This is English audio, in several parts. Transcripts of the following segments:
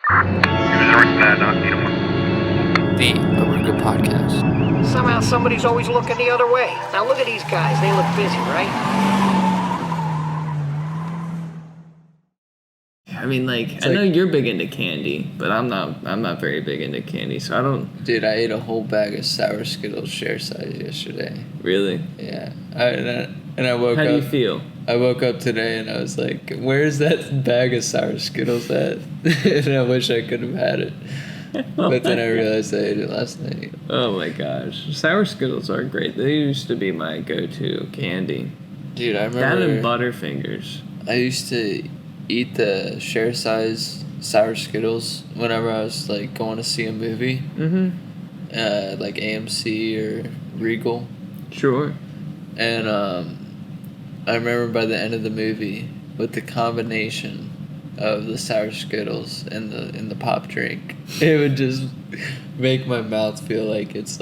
The Oruga Podcast. Somehow somebody's always looking the other way. Now look at these guys. They look busy, right? I mean, I know you're big into candy, but I'm not very big into candy, so I don't... Dude, I ate a whole bag of sour Skittles share size yesterday. Really? Yeah. And I woke up... How do you feel? I woke up today and I was like, where's that bag of sour Skittles at? And I wish I could have had it. But then I realized I ate it last night. Oh my gosh. Sour Skittles are great. They used to be my go-to candy. Dude, I remember... That and Butterfingers. I used to eat the share size sour Skittles whenever I was going to see a movie. Mm-hmm. Like AMC or Regal. Sure. And I remember by the end of the movie, with the combination of the sour Skittles and the pop drink, it would just make my mouth feel like it's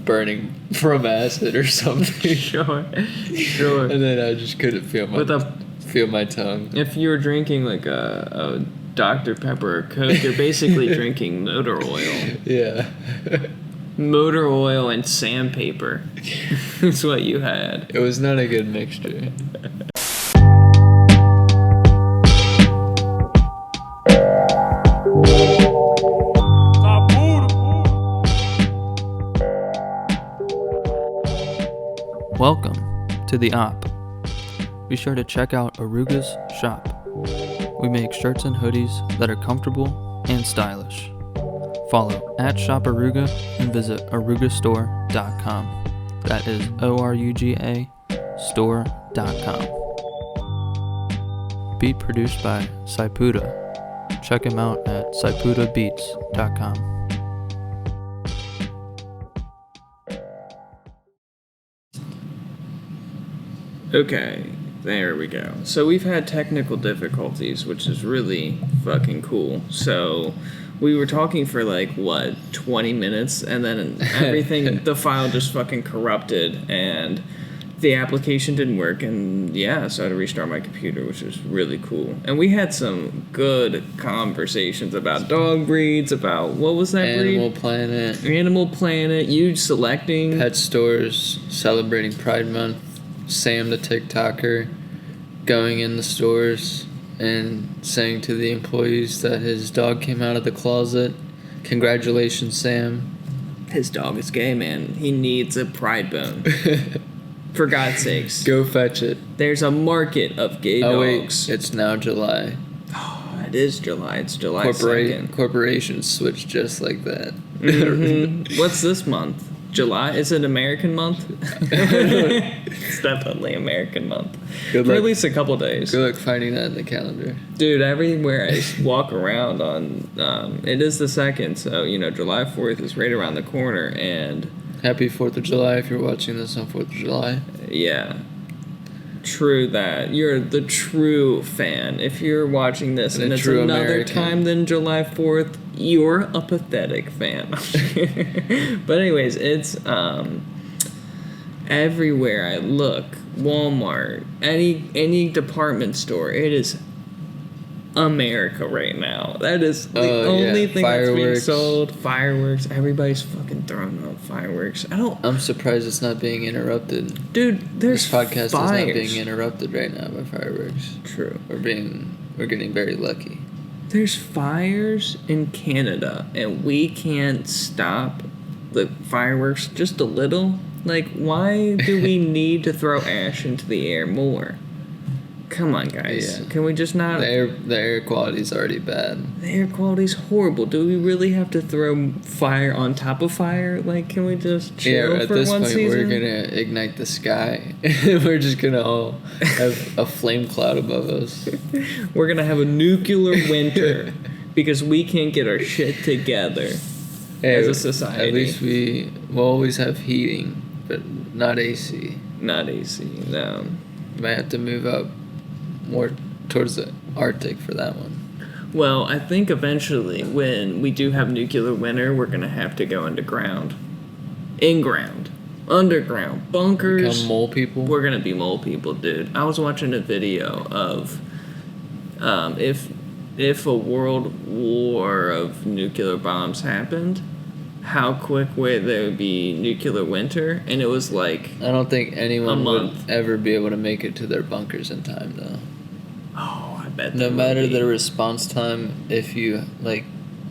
burning from acid or something. Sure. And then I just couldn't feel my tongue. If you were drinking a Dr. Pepper or Coke, you're basically drinking motor oil. Yeah. Motor oil and sandpaper. That's what you had. It was not a good mixture. Welcome to the Op. Be sure to check out Oruga's shop. We make shirts and hoodies that are comfortable and stylish. Follow @ShopOruga and visit orugastore.com. That is ORUGA store.com. Beat produced by Saipuda. Check him out at saipudabeats.com. Okay, there we go. So we've had technical difficulties, which is really fucking cool. So we were talking for 20 minutes, and then everything, the file just fucking corrupted, and the application didn't work, and yeah, so I had to restart my computer, which was really cool. And we had some good conversations about dog breeds, about, what was that breed? Animal Planet, you selecting. Pet stores, celebrating Pride Month, Sam the TikToker going in the stores and saying to the employees that his dog came out of the closet. Congratulations, Sam. His dog is gay, man. He needs a pride bone. For God's sakes. Go fetch it. There's a market of gay dogs. Oh, wait. It's now July. Oh, it is July. It's July 2nd. Corporations switch just like that. Mm-hmm. What's this month? July? Is it American month? It's definitely American month. Good for luck. At least a couple days. Good luck finding that in the calendar. Dude, everywhere I walk around on, it is the 2nd, so, July 4th is right around the corner, and... Happy 4th of July if you're watching this on 4th of July. Yeah. True that. You're the true fan. If you're watching this and it's another American time than July 4th, you're a pathetic fan. But anyways, it's everywhere I look. Walmart, any department store, it is America right now. That is the only thing that's being sold. Fireworks. Everybody's fucking throwing out fireworks. I'm surprised it's not being interrupted. Dude, there's this podcast fires. is not being interrupted right now by fireworks. True. We're getting very lucky. There's fires in Canada, and we can't stop the fireworks just a little. Why do we need to throw ash into the air more? Come on, guys. Yeah. Can we just not... The air quality's already bad. The air quality's horrible. Do we really have to throw fire on top of fire? Can we just chill at for this one point, season? we're going to ignite the sky. We're just going to all have a flame cloud above us. We're going to have a nuclear winter because we can't get our shit together as a society. At least we'll always have heating, but not AC. Not AC, no. You might have to move up more towards the Arctic for that one. Well, I think eventually when we do have nuclear winter, we're going to have to go underground. In-ground. Underground. Bunkers. Become mole people? We're going to be mole people, dude. I was watching a video of if if a world war of nuclear bombs happened, how quick would there be nuclear winter? And it was like I don't think anyone would month. ever be able to make it to their bunkers in time, though. Oh, I bet. No there would matter be. the response time, if you, like,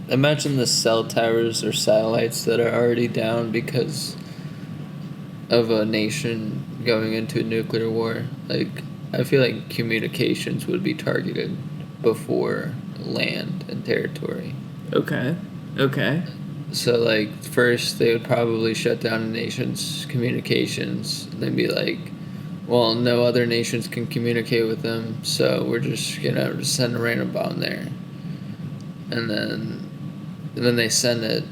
imagine the cell towers or satellites that are already down because of a nation going into a nuclear war. Like, I feel like communications would be targeted before land and territory. Okay. So, like, first they would probably shut down a nation's communications and then be like, well, no other nations can communicate with them, so we're just gonna send a random bomb there. And then they send it.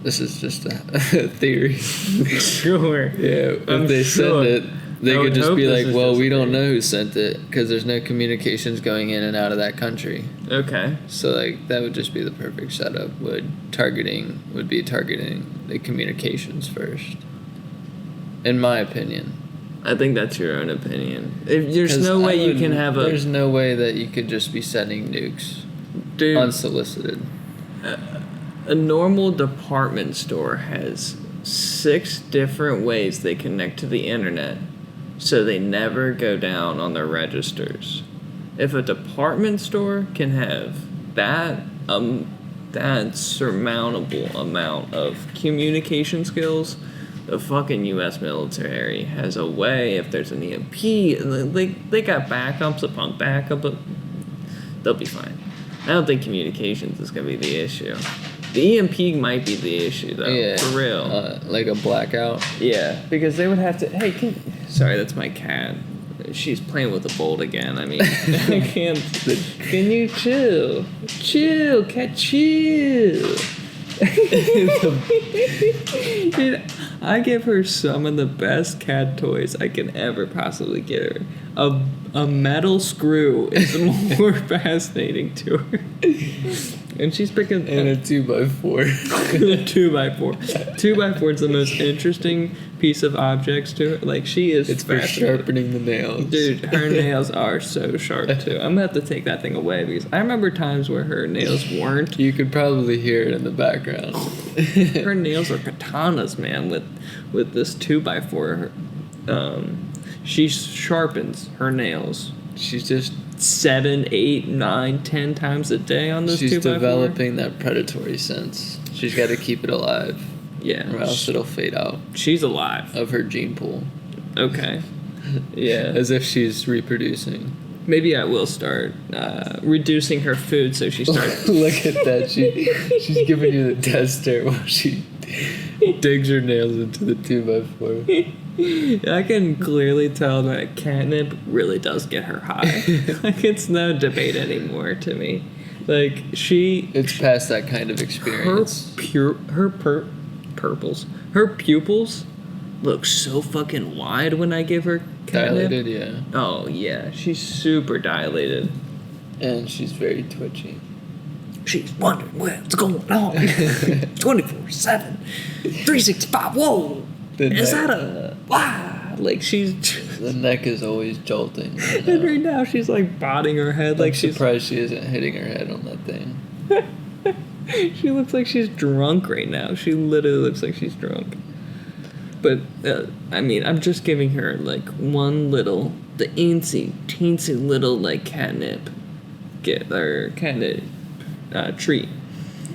This is just a theory. Sure. Yeah, if they send it, they could just be like, well, we don't know who sent it because there's no communications going in and out of that country. Okay. So, like, that would just be the perfect setup. Would be targeting the communications first. In my opinion. I think that's your own opinion. There's 'Cause no way you can have a... There's no way that you could just be sending nukes Dude, unsolicited. a normal department store has 6 different ways they connect to the internet, so they never go down on their registers. If a department store can have that surmountable amount of communication skills, the fucking U.S. military has a way. If there's an EMP, they got backups upon backup, but they'll be fine. I don't think communications is gonna be the issue. The EMP might be the issue though, Yeah, for real. Like a blackout. Yeah, because they would have to. Hey, sorry, that's my cat. She's playing with a bolt again. I mean, I can't. Can you chill? Chill, cat, chill. Dude, I give her some of the best cat toys I can ever possibly get her. A metal screw is more fascinating to her. And she's picking... And a 2x4. A 2x4. 2x4 is the most interesting piece of objects to her. Like, she is It's for fascinated. sharpening the nails. Dude, her nails are so sharp, too. I'm going to have to take that thing away because I remember times where her nails weren't. You could probably hear it in the background. Her nails are katanas, man, with this 2x4. She sharpens her nails. She's just 7, 8, 9, 10 times a day on this 2x4. She's developing that predatory sense. She's got to keep it alive, Yeah. or else it'll fade out She's alive. of her gene pool. Okay. Yeah. As if she's reproducing. Maybe I will start reducing her food so she starts. Look at that. She's giving you the death stare while she digs her nails into the 2x4. I can clearly tell that Catnip really does get her high. Like, it's no debate anymore to me. Like, It's past that kind of experience. Her pupils look so fucking wide when I give her Catnip. Dilated, yeah. Oh, yeah. She's super dilated. And she's very twitchy. She's wondering what's going on. 24/7, 365. Whoa! Is that a Wow. Like, she's... The neck is always jolting. And right now she's, like, bobbing her head like I'm she's... surprised she isn't hitting her head on that thing. She looks like she's drunk right now. She literally looks like she's drunk. But, I mean, I'm just giving her, like, one little... The teensy little, like, catnip treat.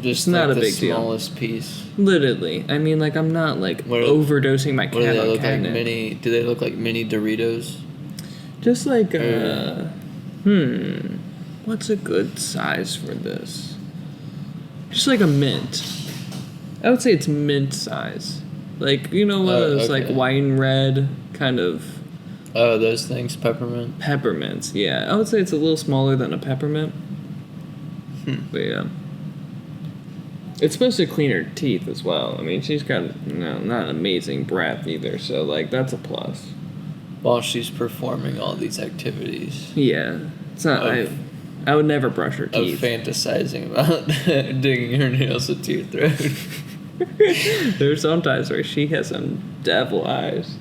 Just Not like a the big deal. smallest piece. Literally. I mean, like, I'm not, like, What are- overdosing my What do cat they on look like? catnip. Do they look like mini Doritos? Just like, what's a good size for this? Just like a mint. I would say it's mint size. Like, you know, one of those, like, okay. wine red kind of Oh, those things, peppermint. peppermints. Yeah, I would say it's a little smaller than a peppermint. But, yeah. It's supposed to clean her teeth as well. I mean, she's got, not amazing breath either, so, like, that's a plus. While she's performing all these activities Yeah. It's not, I would never brush her of teeth. fantasizing about digging her nails into your throat. There's sometimes where she has some devil eyes.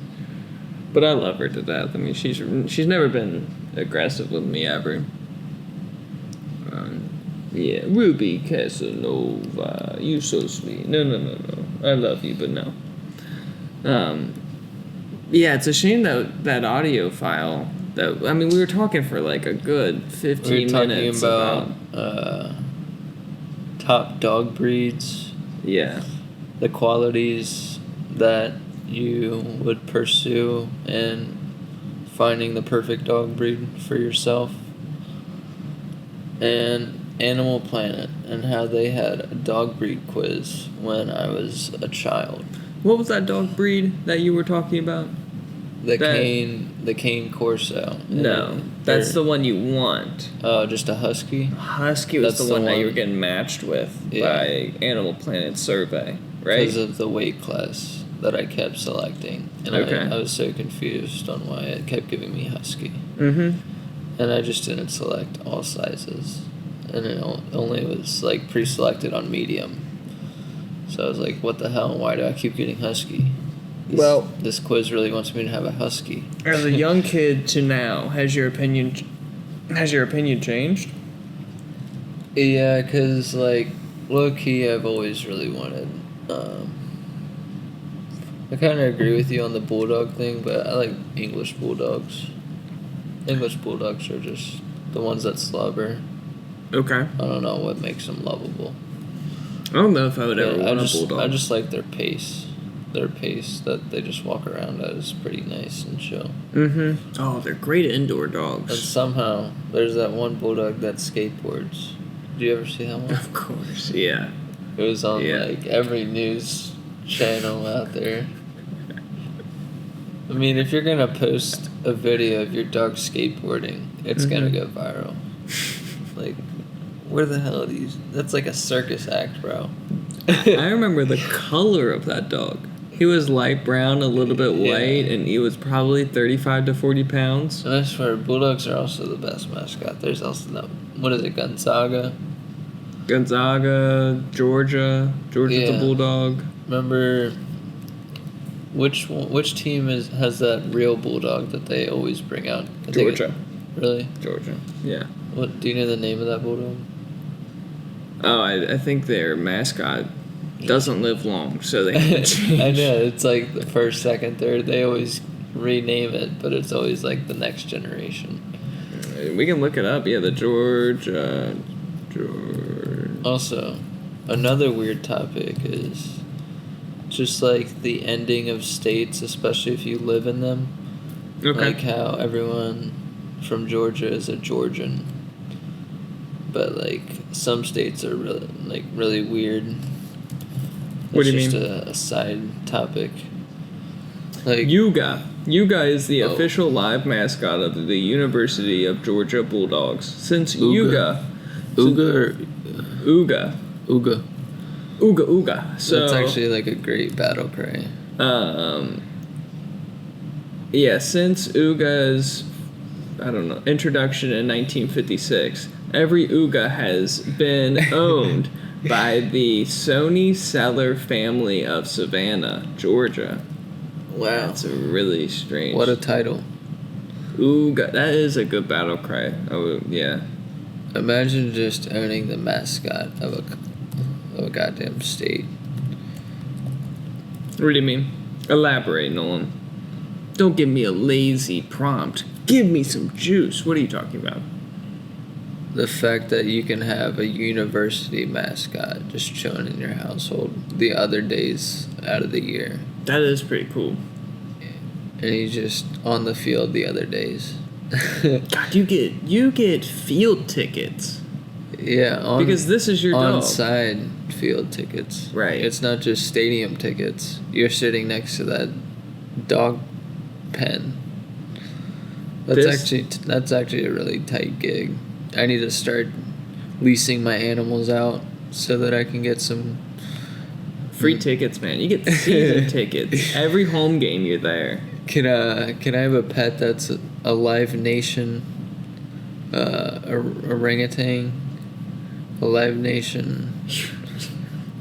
But I love her to death. I mean, she's never been aggressive with me ever. Yeah, Ruby Casanova, you so sweet. No. I love you, but no. Yeah, it's a shame that audio file. We were talking for like a good 15 minutes about top dog breeds. Yeah. The qualities that you would pursue in finding the perfect dog breed for yourself. And Animal Planet, and how they had a dog breed quiz when I was a child. What was that dog breed that you were talking about? The Cane Corso. No, that's the one you want. Oh, just a husky? Husky was the one that you were getting matched with by Animal Planet survey, right? Because of the weight class that I kept selecting. And I was so confused on why it kept giving me husky. Mm-hmm. And I just didn't select all sizes. And it only was like pre-selected on medium. So I was like, what the hell? Why do I keep getting husky? This quiz really wants me to have a husky. As a young kid to now, has your opinion changed? Yeah, because like low-key I've always really wanted... I kind of agree with you on the bulldog thing, but I like English bulldogs. English bulldogs are just the ones that slobber. Okay. I don't know what makes them lovable. I don't know if I would ever want a bulldog. I just like their pace. Their pace that they just walk around at is pretty nice and chill. Mm-hmm. Oh, they're great indoor dogs. And somehow, there's that one bulldog that skateboards. Did you ever see that one? Of course, yeah. It was on like every news channel out there. I mean, if you're gonna post a video of your dog skateboarding, it's gonna go viral. Like, where the hell are these? That's like a circus act, bro. I remember the color of that dog. He was light brown, a little bit white, and he was probably 35 to 40 pounds. And I swear, bulldogs are also the best mascot. There's also what is it, Gonzaga, Georgia's a bulldog. Remember, which team has that real bulldog that they always bring out? Georgia. Really? Georgia, yeah. What do you know the name of that bulldog? Oh, I think their mascot doesn't live long, so they can change. I know, it's like the first, second, third. They always rename it, but it's always like the next generation. We can look it up. Yeah, the George. Also, another weird topic is just like the ending of states, especially if you live in them. Okay. Like how everyone from Georgia is a Georgian. But like some states are really weird. What do you mean? It's just a side topic. Like Yuga is the official live mascot of the University of Georgia Bulldogs. Since Uga. Uga. So that's actually like a great battle cry. Yeah, since Uga's introduction in 1956, every Uga has been owned by the Sony Seller family of Savannah, Georgia. Wow. That's a really strange... What a title. Uga. That is a good battle cry. Oh, yeah. Imagine just owning the mascot of a goddamn state. What do you mean? Elaborate, Nolan. Don't give me a lazy prompt. Give me some juice. What are you talking about? The fact that you can have a university mascot just chilling in your household the other days out of the year. That is pretty cool. And he's just on the field the other days. God, you get field tickets. Yeah, because this is your dog. On-side field tickets. Right. It's not just stadium tickets. You're sitting next to that dog pen. That's actually a really tight gig. I need to start leasing my animals out so that I can get some free tickets, man. You get season tickets. Every home game you're there. Can I have a pet that's a Live Nation orangutan? A Live Nation.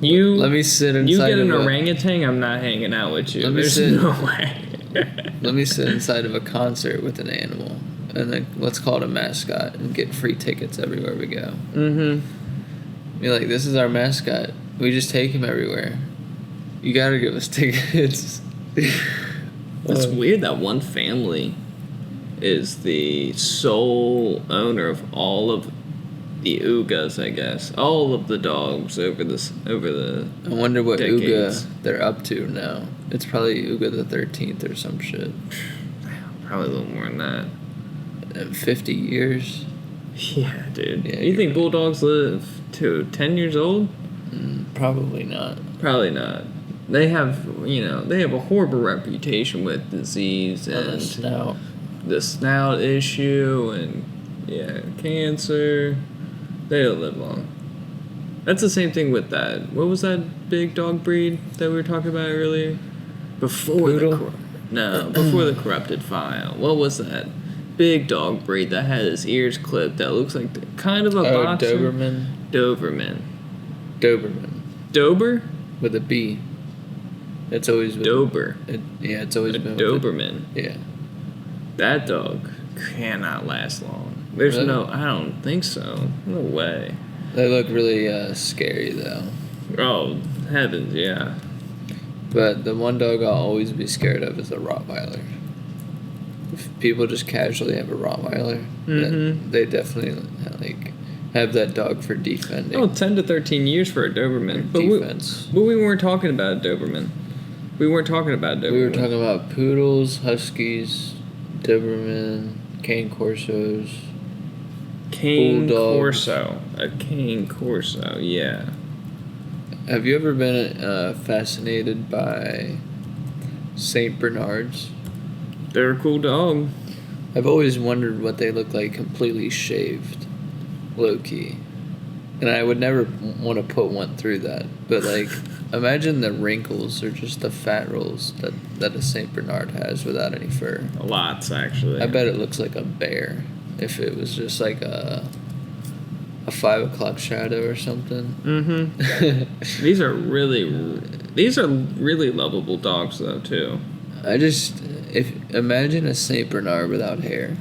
Let me sit inside. You get an orangutan, I'm not hanging out with you. There's no way. Let me sit inside of a concert with an animal, and then let's call it a mascot and get free tickets everywhere we go. Mm-hmm. Be like, this is our mascot. We just take him everywhere. You gotta give us tickets. It's weird that one family is the sole owner of all of the Ugas, I guess. All of the dogs over the I wonder what decades. Uga they're up to now. It's probably Uga the 13th or some shit. Probably a little more than that. 50 years? Yeah, dude. Yeah, you think right. bulldogs live to 10 years old? Probably not. Probably not. They have a horrible reputation with disease and Snout. the snout issue and cancer. They don't live long. That's the same thing with that. What was that big dog breed that we were talking about earlier? Before Poodle? before the corrupted file. What was that big dog breed that had his ears clipped that looks like kind of a boxer? Doberman. Dober? With a B. It's always been... Dober. It's always A been... Doberman. Yeah. That dog cannot last long. There's Really? I don't think so. No way. They look really scary, though. Oh, heavens, yeah. But the one dog I'll always be scared of is a Rottweiler. If people just casually have a Rottweiler, then they definitely have that dog for defending. Oh, 10 to 13 years for a Doberman. But defense. we weren't talking about a Doberman. We were talking about poodles, huskies, Doberman, cane corsos. Cane bulldogs. Corso. A cane Corso, yeah. Have you ever been fascinated by Saint Bernards? They're a cool dog. I've always wondered what they look like completely shaved, low key, and I would never want to put one through that. But imagine the wrinkles or just the fat rolls that a Saint Bernard has without any fur. Lots, actually. I bet it looks like a bear if it was just like a 5 o'clock shadow or something. Mm-hmm. These are really lovable dogs, though, too. Imagine a Saint Bernard without hair.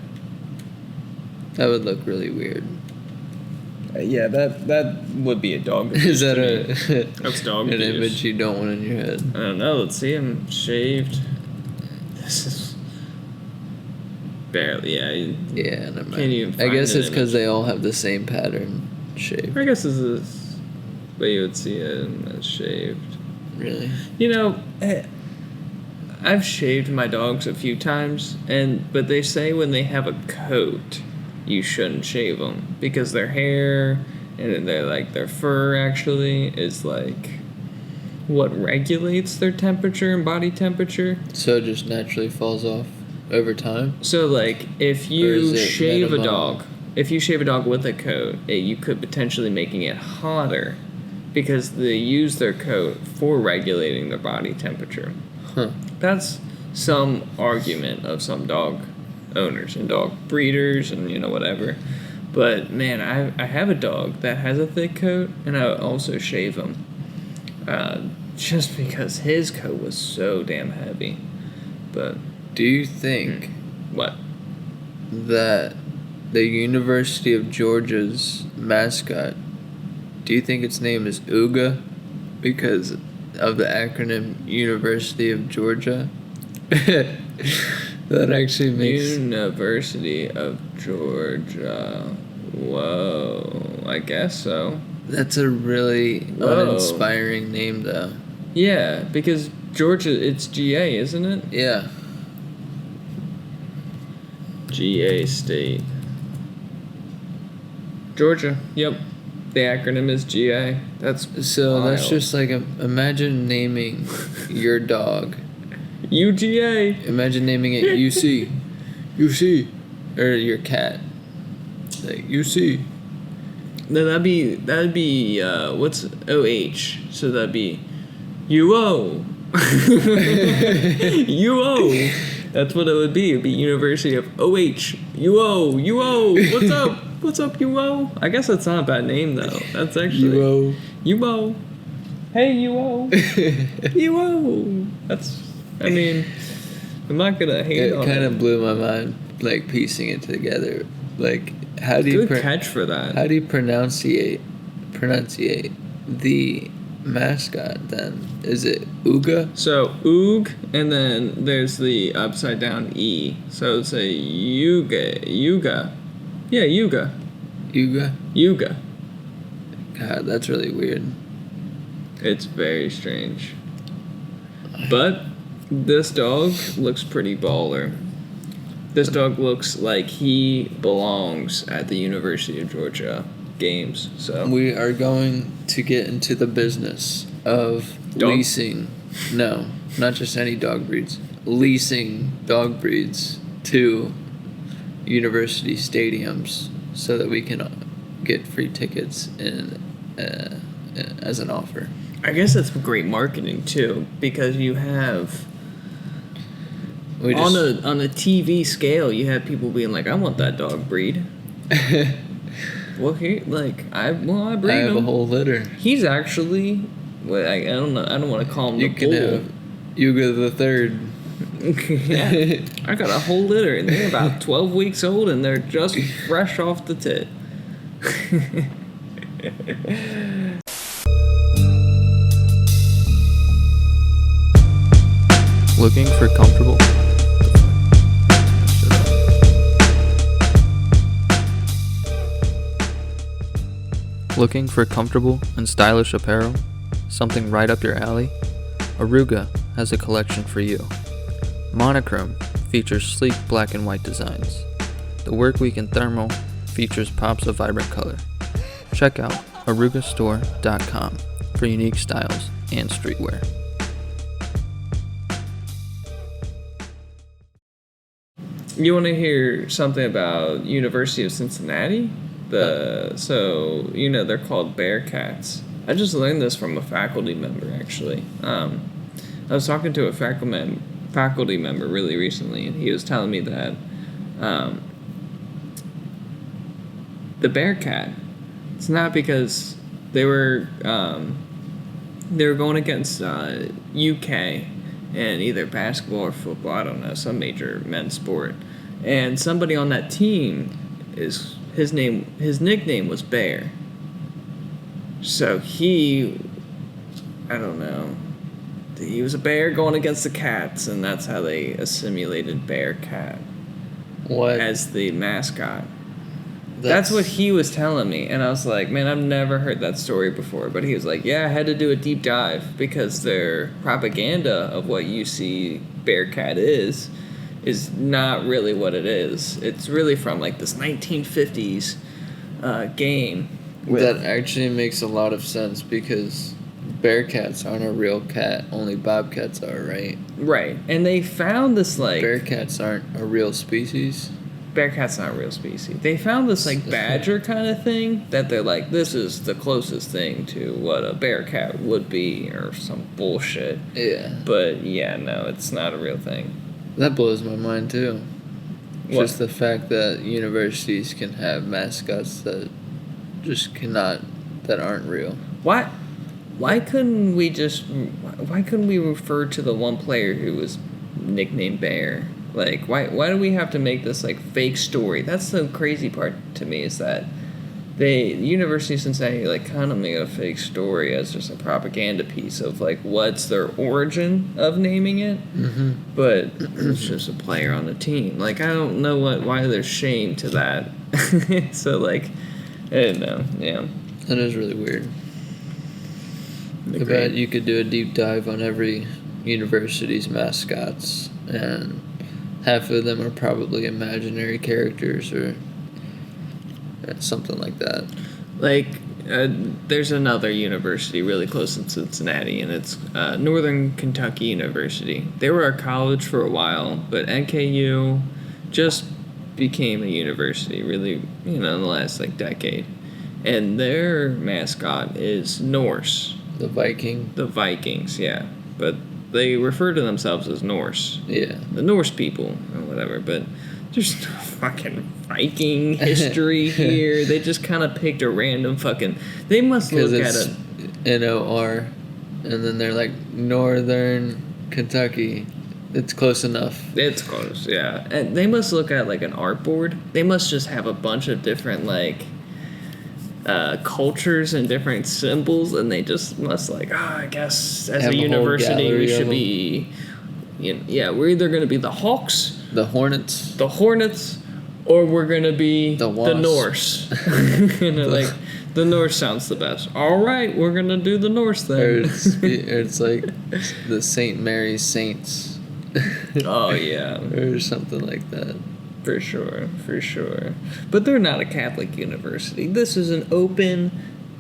That would look really weird. Yeah, that would be a dog Is abuse. that That's dog an abuse. image you don't want in your head? I don't know. Let's see him shaved. This is barely. Yeah, never mind. Can't even I find guess an it's because image. they all have the same pattern shape. I guess this is way you would see it as shaved. Really? I've shaved my dogs a few times, but they say when they have a coat, you shouldn't shave them because their hair and their fur actually is what regulates their temperature and body temperature. So it just naturally falls off over time? So if you is it shave a minimum? dog, with a coat, you could potentially making it hotter because they use their coat for regulating their body temperature. Huh. That's some argument of some dog owners and dog breeders and whatever. But man, I have a dog that has a thick coat, and I also shave him just because his coat was so damn heavy. But Do you think what? that the University of Georgia's mascot, do you think its name is Uga because of the acronym University of Georgia? That actually makes... University of Georgia. Whoa, I guess so. That's a really Whoa. uninspiring name, though. Yeah, because Georgia, it's GA, isn't it? Yeah. GA State. Georgia, yep. The acronym is GA. That's So that's wild. just imagine naming your dog. UGA. Imagine naming it UC. UC. Or your cat. UC. No, that'd be what's OH? So that'd be UO. UO. That's what it would be. It'd be University of OH. UO. What's up? What's up, UO? I guess that's not a bad name though. That's actually UO. Hey UO. UO. I'm not gonna hate on It kind of blew my mind, piecing it together. How do you Good catch for that. How do you pronunciate pronunciate the mascot then? Is it Oruga? So Oog, and then there's the upside down E. So it's a Yuga. Yeah, Yuga. Oruga? God, that's really weird. It's very strange. But this dog looks pretty baller. This dog looks like he belongs at the University of Georgia games. So We are going to get into the business of Dog? leasing. No, not just any dog breeds. Leasing dog breeds to university stadiums so that we can get free tickets as an offer. I guess that's great marketing too, because you have on a TV scale, you have people being like, "I want that dog breed." Well, I breed I have him. a whole litter. He's actually, well, I don't know. I don't want to call him You the can bull. have Yuga the Third. Yeah, I got a whole litter, and they're about 12 weeks old, and they're just fresh off the tit. Looking for comfortable. Looking for comfortable and stylish apparel? Something right up your alley? Oruga has a collection for you. Monochrome features sleek black and white designs. The Workweek in Thermal features pops of vibrant color. Check out orugastore.com for unique styles and streetwear. You want to hear something about University of Cincinnati? So they're called Bearcats. I just learned this from a faculty member actually. I was talking to a faculty member really recently, and he was telling me that the Bearcat, it's not because they were going against UK in either basketball or football, I don't know, some major men's sport, and somebody on that team his nickname was Bear. So he was a bear going against the cats, and that's how they assimilated Bearcat What? as the mascot. That's what he was telling me, and I was like, man, I've never heard that story before. But he was like, yeah, I had to do a deep dive because their propaganda of what you see Bearcat is not really what it is. It's really from like this 1950s game. That actually makes a lot of sense because Bearcats aren't a real cat. Only bobcats are, right? Right, and they found this like Bearcats aren't a real species. Bearcat's not a real species. They found this like badger kind of thing that they're like, this is the closest thing to what a bearcat would be, or some bullshit. Yeah. But yeah, no, it's not a real thing. That blows my mind too. What? Just the fact that universities can have mascots that that aren't real. Why couldn't we refer to the one player who was nicknamed Bear? Like, why do we have to make this like fake story? That's the crazy part to me, is that the University of Cincinnati like kind of made a fake story as just a propaganda piece of like what's their origin of naming it. Mm-hmm. But it's just a player on the team. Like, I don't know why there's shame to that. So like, I don't know. Yeah, That is really weird. I Agreed. bet you could do a deep dive on every university's mascots, and half of them are probably imaginary characters or something like that. Like, there's another university really close in Cincinnati, and it's Northern Kentucky University. They were a college for a while, but NKU just became a university really, in the last like decade. And their mascot is Norse. The Viking. The Vikings, yeah. But they refer to themselves as Norse. Yeah. The Norse people, or whatever, but there's no fucking Viking history here. They just kind of picked a random fucking... They must look at it's it... NOR, and then they're like Northern Kentucky. It's close enough. It's close, yeah. And they must look at like an art board. They must just have a bunch of different like cultures and different symbols, and they just must I guess as Have a a whole university we gallery should of be, we're either going to be the Hawks, The Hornets. or we're going to be The the Wasps. Norse. Like the Norse sounds the best. All right, we're going to do the Norse Or then. it's like the St. Mary's Saints. Oh yeah. Or something like that. For sure. But they're not a Catholic university. This is an open,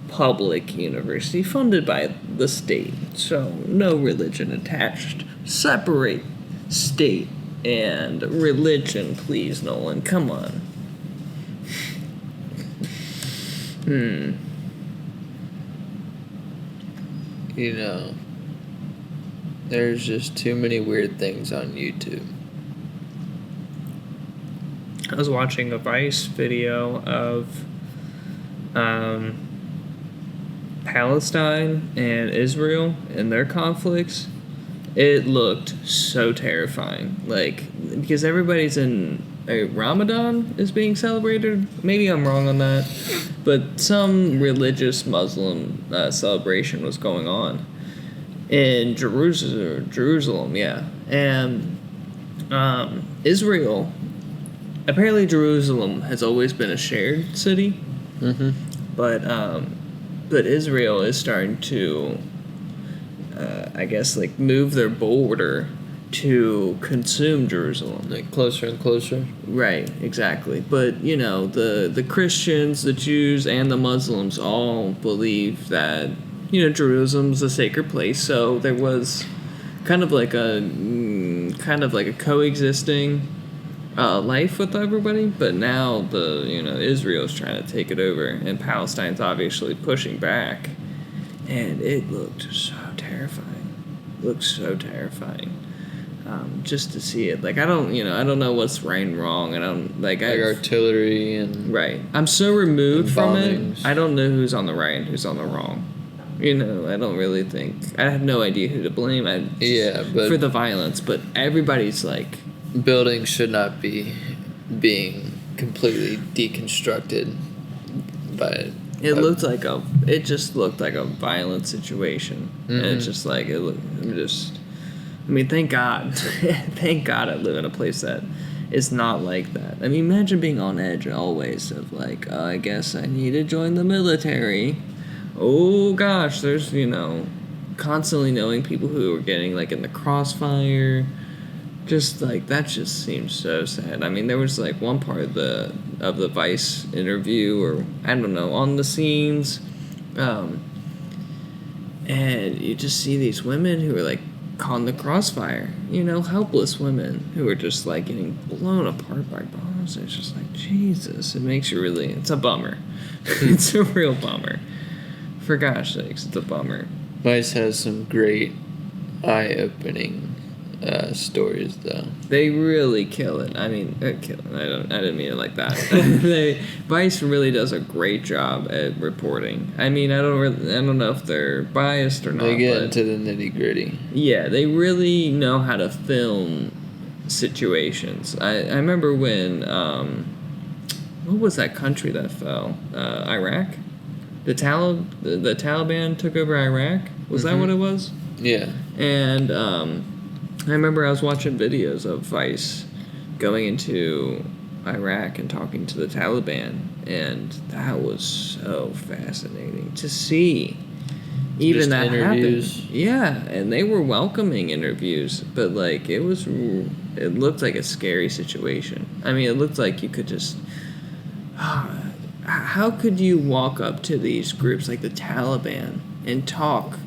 public university funded by the state. So, no religion attached. Separate state and religion, please, Nolan. Come on. There's just too many weird things on YouTube. I was watching a Vice video of Palestine and Israel and their conflicts. It looked so terrifying. Because everybody's in Ramadan is being celebrated. Maybe I'm wrong on that. But some religious Muslim celebration was going on in Jerusalem, yeah. And Israel... Apparently, Jerusalem has always been a shared city, but Israel is starting to, move their border to consume Jerusalem. Like closer and closer. Right, exactly. But the Christians, the Jews, and the Muslims all believe that Jerusalem's a sacred place. So there was kind of like a coexisting life with everybody, but now Israel's trying to take it over, and Palestine's obviously pushing back, and it looked so terrifying. Just to see it, I don't know what's right and wrong. I don't artillery and right. I'm so removed from bombings. it. I don't know who's on the right and who's on the wrong. I don't really think. I have no idea who to blame. But for the violence, but everybody's like. Buildings should not be being completely deconstructed by. It just looked like a violent situation, and it's just like it looked. Thank God, thank God I live in a place that is not like that. Imagine being on edge always of I guess I need to join the military. Oh gosh, there's constantly knowing people who are getting in the crossfire. Just that just seems so sad. There was one part of the Vice interview, or I don't know, on the scenes, and you just see these women who are caught in the crossfire. Helpless women who are just getting blown apart by bombs. It's just Jesus. It makes you really. It's a bummer. It's a real bummer. For gosh sakes, it's a bummer. Vice has some great eye-opening stories, though. They really kill it. Kill it. I didn't mean it like that. Vice really does a great job at reporting. I don't know if they're biased or not. They get into the nitty-gritty. Yeah, they really know how to film situations. I remember when what was that country that fell? Iraq. The Taliban took over Iraq. Was that what it was? Yeah. And I remember I was watching videos of Vice going into Iraq and talking to the Taliban, and that was so fascinating to see. Even Just that interviews. happened. Yeah, and they were welcoming interviews, but it looked like a scary situation. It looked like you could just. How could you walk up to these groups like the Taliban and talk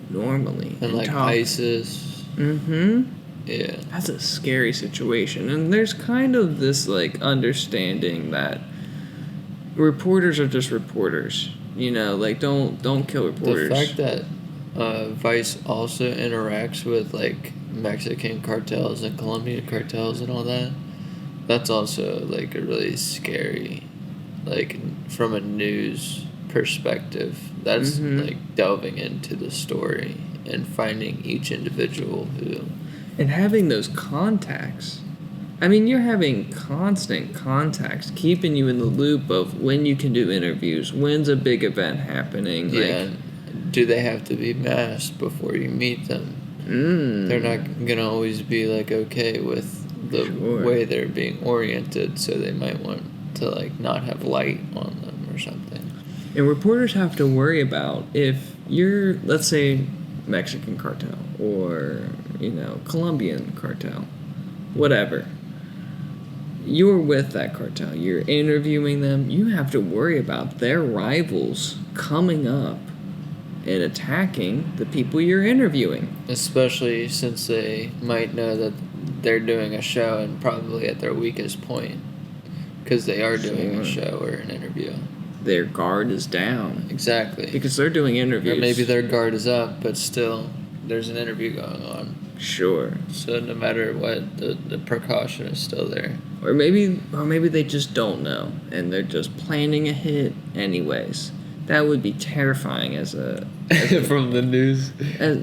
normally? And talk. ISIS. Yeah. That's a scary situation. And there's kind of this understanding that reporters are just reporters. Don't kill reporters. The fact that Vice also interacts with Mexican cartels and Colombian cartels and all that, that's also a really scary, from a news perspective. That's delving into the story and finding each individual who, and having those contacts. I mean, you're having constant contact, keeping you in the loop of when you can do interviews, when's a big event happening. Yeah. Do they have to be masked before you meet them? They're not going to always be, like, okay with the way they're being oriented, so they might want to, like, not have light on them or something. And reporters have to worry about if you're, let's say, Mexican cartel or, Colombian cartel, whatever. You're with that cartel. You're interviewing them. You have to worry about their rivals coming up and attacking the people you're interviewing. Especially since they might know that they're doing a show and probably at their weakest point. Because they are doing a show or an interview. Their guard is down. Exactly. Because they're doing interviews. Or maybe their guard is up, but still there's an interview going on. Sure. So no matter what, the precaution is still there. Or maybe they just don't know and they're just planning a hit anyways. That would be terrifying as a from the news.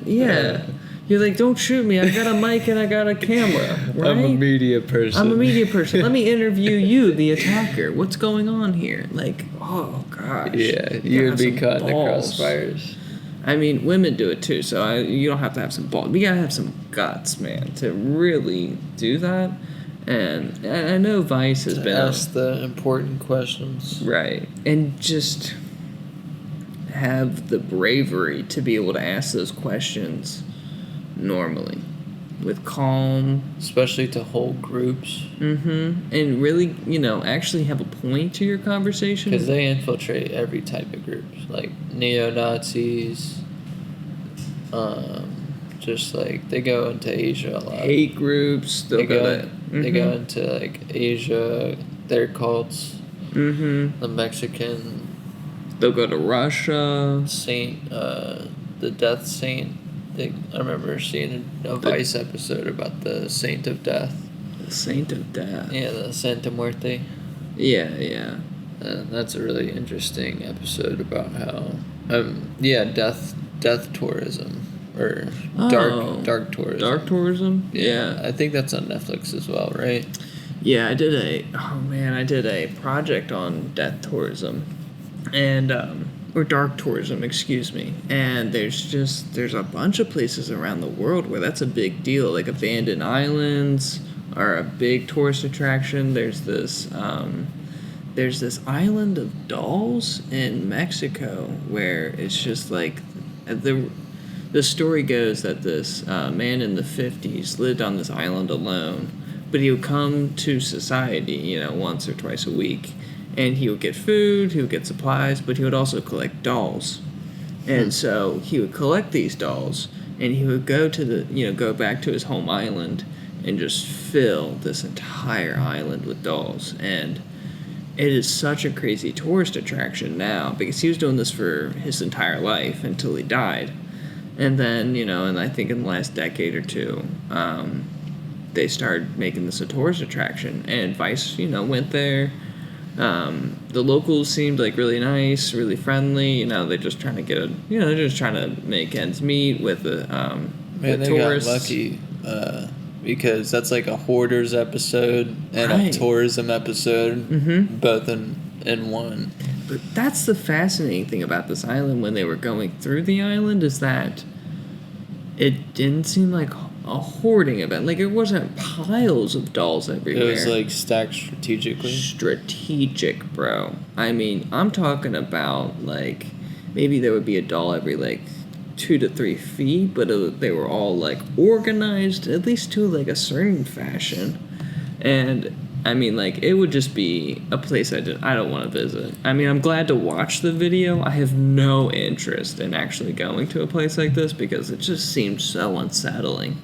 Yeah. You're like, don't shoot me. I got a mic and I got a camera. Right? I'm a media person. Let me interview you, the attacker. What's going on here? Like, oh gosh. Yeah, you would be caught in the crossfires. I mean, women do it too, so you don't have to have some balls. We gotta have some guts, man, to really do that. And I know Vice has been ask the important questions, right, and just have the bravery to be able to ask those questions normally, with calm, especially to whole groups. And really, actually have a point to your conversation. Because they infiltrate every type of groups, like neo-Nazis. Just like they go into Asia a lot. Hate groups. They go into like Asia. Their cults. The Mexican. They'll go to Russia. Saint, the Death Saint. I remember seeing a Vice episode about the Saint of Death. The Saint of Death. Yeah, the Santa Muerte. Yeah. That's a really interesting episode about how, death tourism or dark tourism. Dark tourism. Yeah. I think that's on Netflix as well, right? Yeah, I did a project on death tourism, and or dark tourism, excuse me. And there's a bunch of places around the world where that's a big deal. Like abandoned islands are a big tourist attraction. There's this island of dolls in Mexico where it's just like the story goes that this man in the 50s lived on this island alone, but he would come to society, once or twice a week. And he would get food, he would get supplies, but he would also collect dolls. And so he would collect these dolls, and he would go back to his home island and just fill this entire island with dolls. And it is such a crazy tourist attraction now, because he was doing this for his entire life until he died. And then, and I think in the last decade or two, they started making this a tourist attraction. And Vice, went there. The locals seemed like really nice, really friendly. They're just trying to they're just trying to make ends meet with the they tourists. got lucky because that's like a hoarders episode and a tourism episode, both in one. But that's the fascinating thing about this island when they were going through the island is that it didn't seem like a hoarding event. Like, it wasn't piles of dolls everywhere. It was, like, stacked strategically. Strategic, bro. I mean, I'm talking about, like, maybe there would be a doll every, like, 2 to 3 feet, but they were all, like, organized, at least to, like, a certain fashion. And, I mean, like, it would just be a place I don't want to visit. I mean, I'm glad to watch the video. I have no interest in actually going to a place like this because it just seemed so unsettling.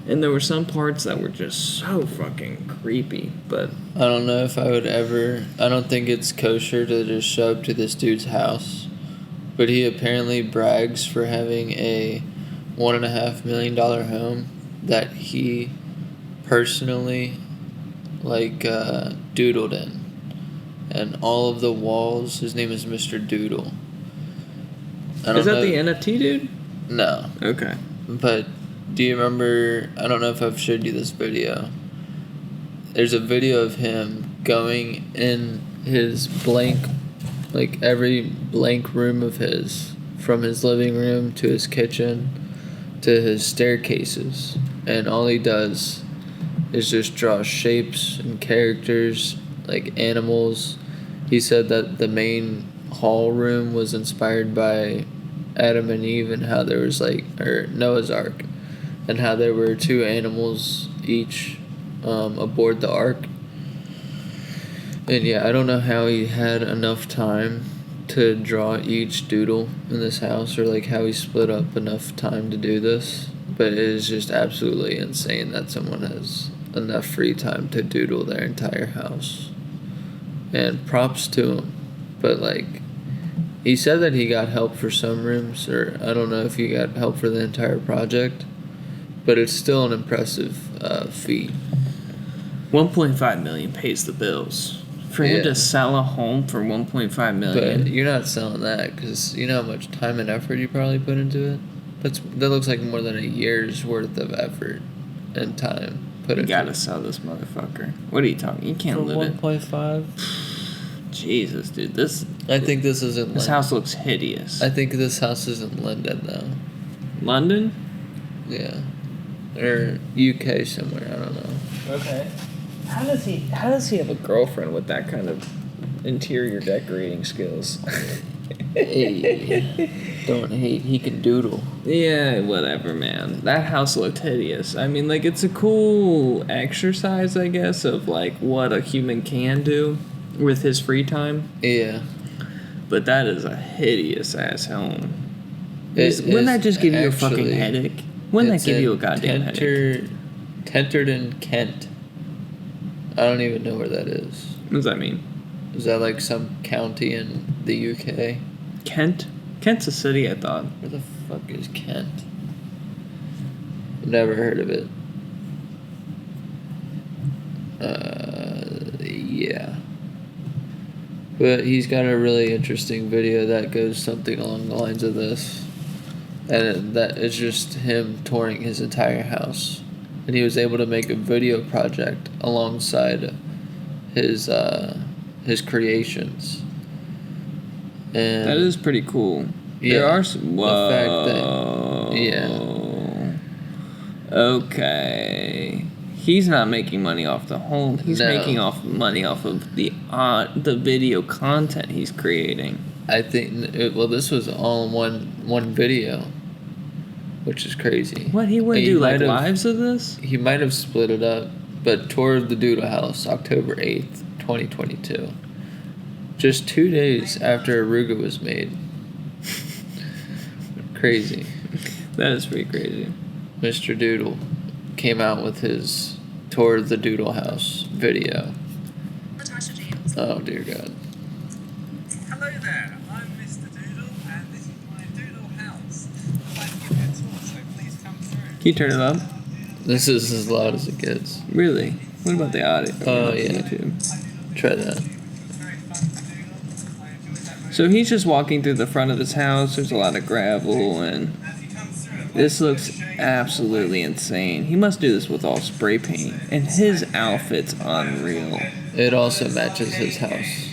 And there were some parts that were just so fucking creepy, but... I don't know if I would ever... I don't think it's kosher to just show up to this dude's house. But he apparently brags for having a $1.5 million home that he personally... doodled in. And all of the walls, his name is Mr. Doodle. Is that the NFT dude? No. Okay. But do you remember, I don't know if I've showed you this video. there's a video of him going in his blank, like every blank room of his, from his living room to his kitchen to his staircases, and all he does is just draw shapes and characters, like animals. He said that the main hall room was inspired by Adam and Eve, and how there was or Noah's Ark, and how there were 2 animals each aboard the ark. And yeah, I don't know how he had enough time to draw each doodle in this house, or like how he split up enough time to do this, but it is just absolutely insane that someone has enough free time to doodle their entire house. And props to him. But like, he said that he got help for some rooms, or I don't know if he got help for the entire project, but it's still an impressive feat. 1.5 million pays the bills. For him to sell a home for 1.5 million. But you're not selling that, because you know how much time and effort you probably put into it? That looks like more than a year's worth of effort and time put into it. You gotta sell this motherfucker. What are you talking? You can't live it. 1.5? Jesus, dude. I think this is in London. This house looks hideous. I think this house is in London, though. London? Yeah. Or UK somewhere, I don't know. Okay. How does he have a girlfriend with that kind of interior decorating skills? Hey, don't hate, he can doodle. Yeah, whatever, man. That house looked hideous. I mean, like, it's a cool exercise, I guess, of, like, what a human can do with his free time. Yeah. But that is a hideous-ass home. Wouldn't that just give you a fucking headache? Wouldn't that give you a goddamn headache? Tenterden, Kent. I don't even know where that is. What does that mean? Is that like some county in the UK? Kent? Kent's a city, I thought. Where the fuck is Kent? Never heard of it. Yeah. But he's got a really interesting video that goes something along the lines of this. And that is just him touring his entire house. And he was able to make a video project alongside his creations. And that is pretty cool. Yeah, there are some. Whoa. The fact that, yeah. Okay. He's not making money off the home. He's making money off of the video content he's creating. I think. This was all in one video, which is crazy. What, he wouldn't do like lives of this? He might have split it up, but tour of the Doodle House, October 8th, 2022. Just 2 days after Oruga was made. Crazy. That is pretty crazy. Mr. Doodle came out with his tour of the Doodle House video. Oh dear God. Hello there, I'm Mr. Doodle, and this is my Doodle House. I'd like to give you a tour, so please come through. Can you turn it up? This is as loud as it gets. Really? What about the audio? Oh yeah. YouTube? Try that. So he's just walking through the front of his house. There's a lot of gravel, and this looks absolutely insane. He must do this with all spray paint, and his outfit's unreal. It also matches his house.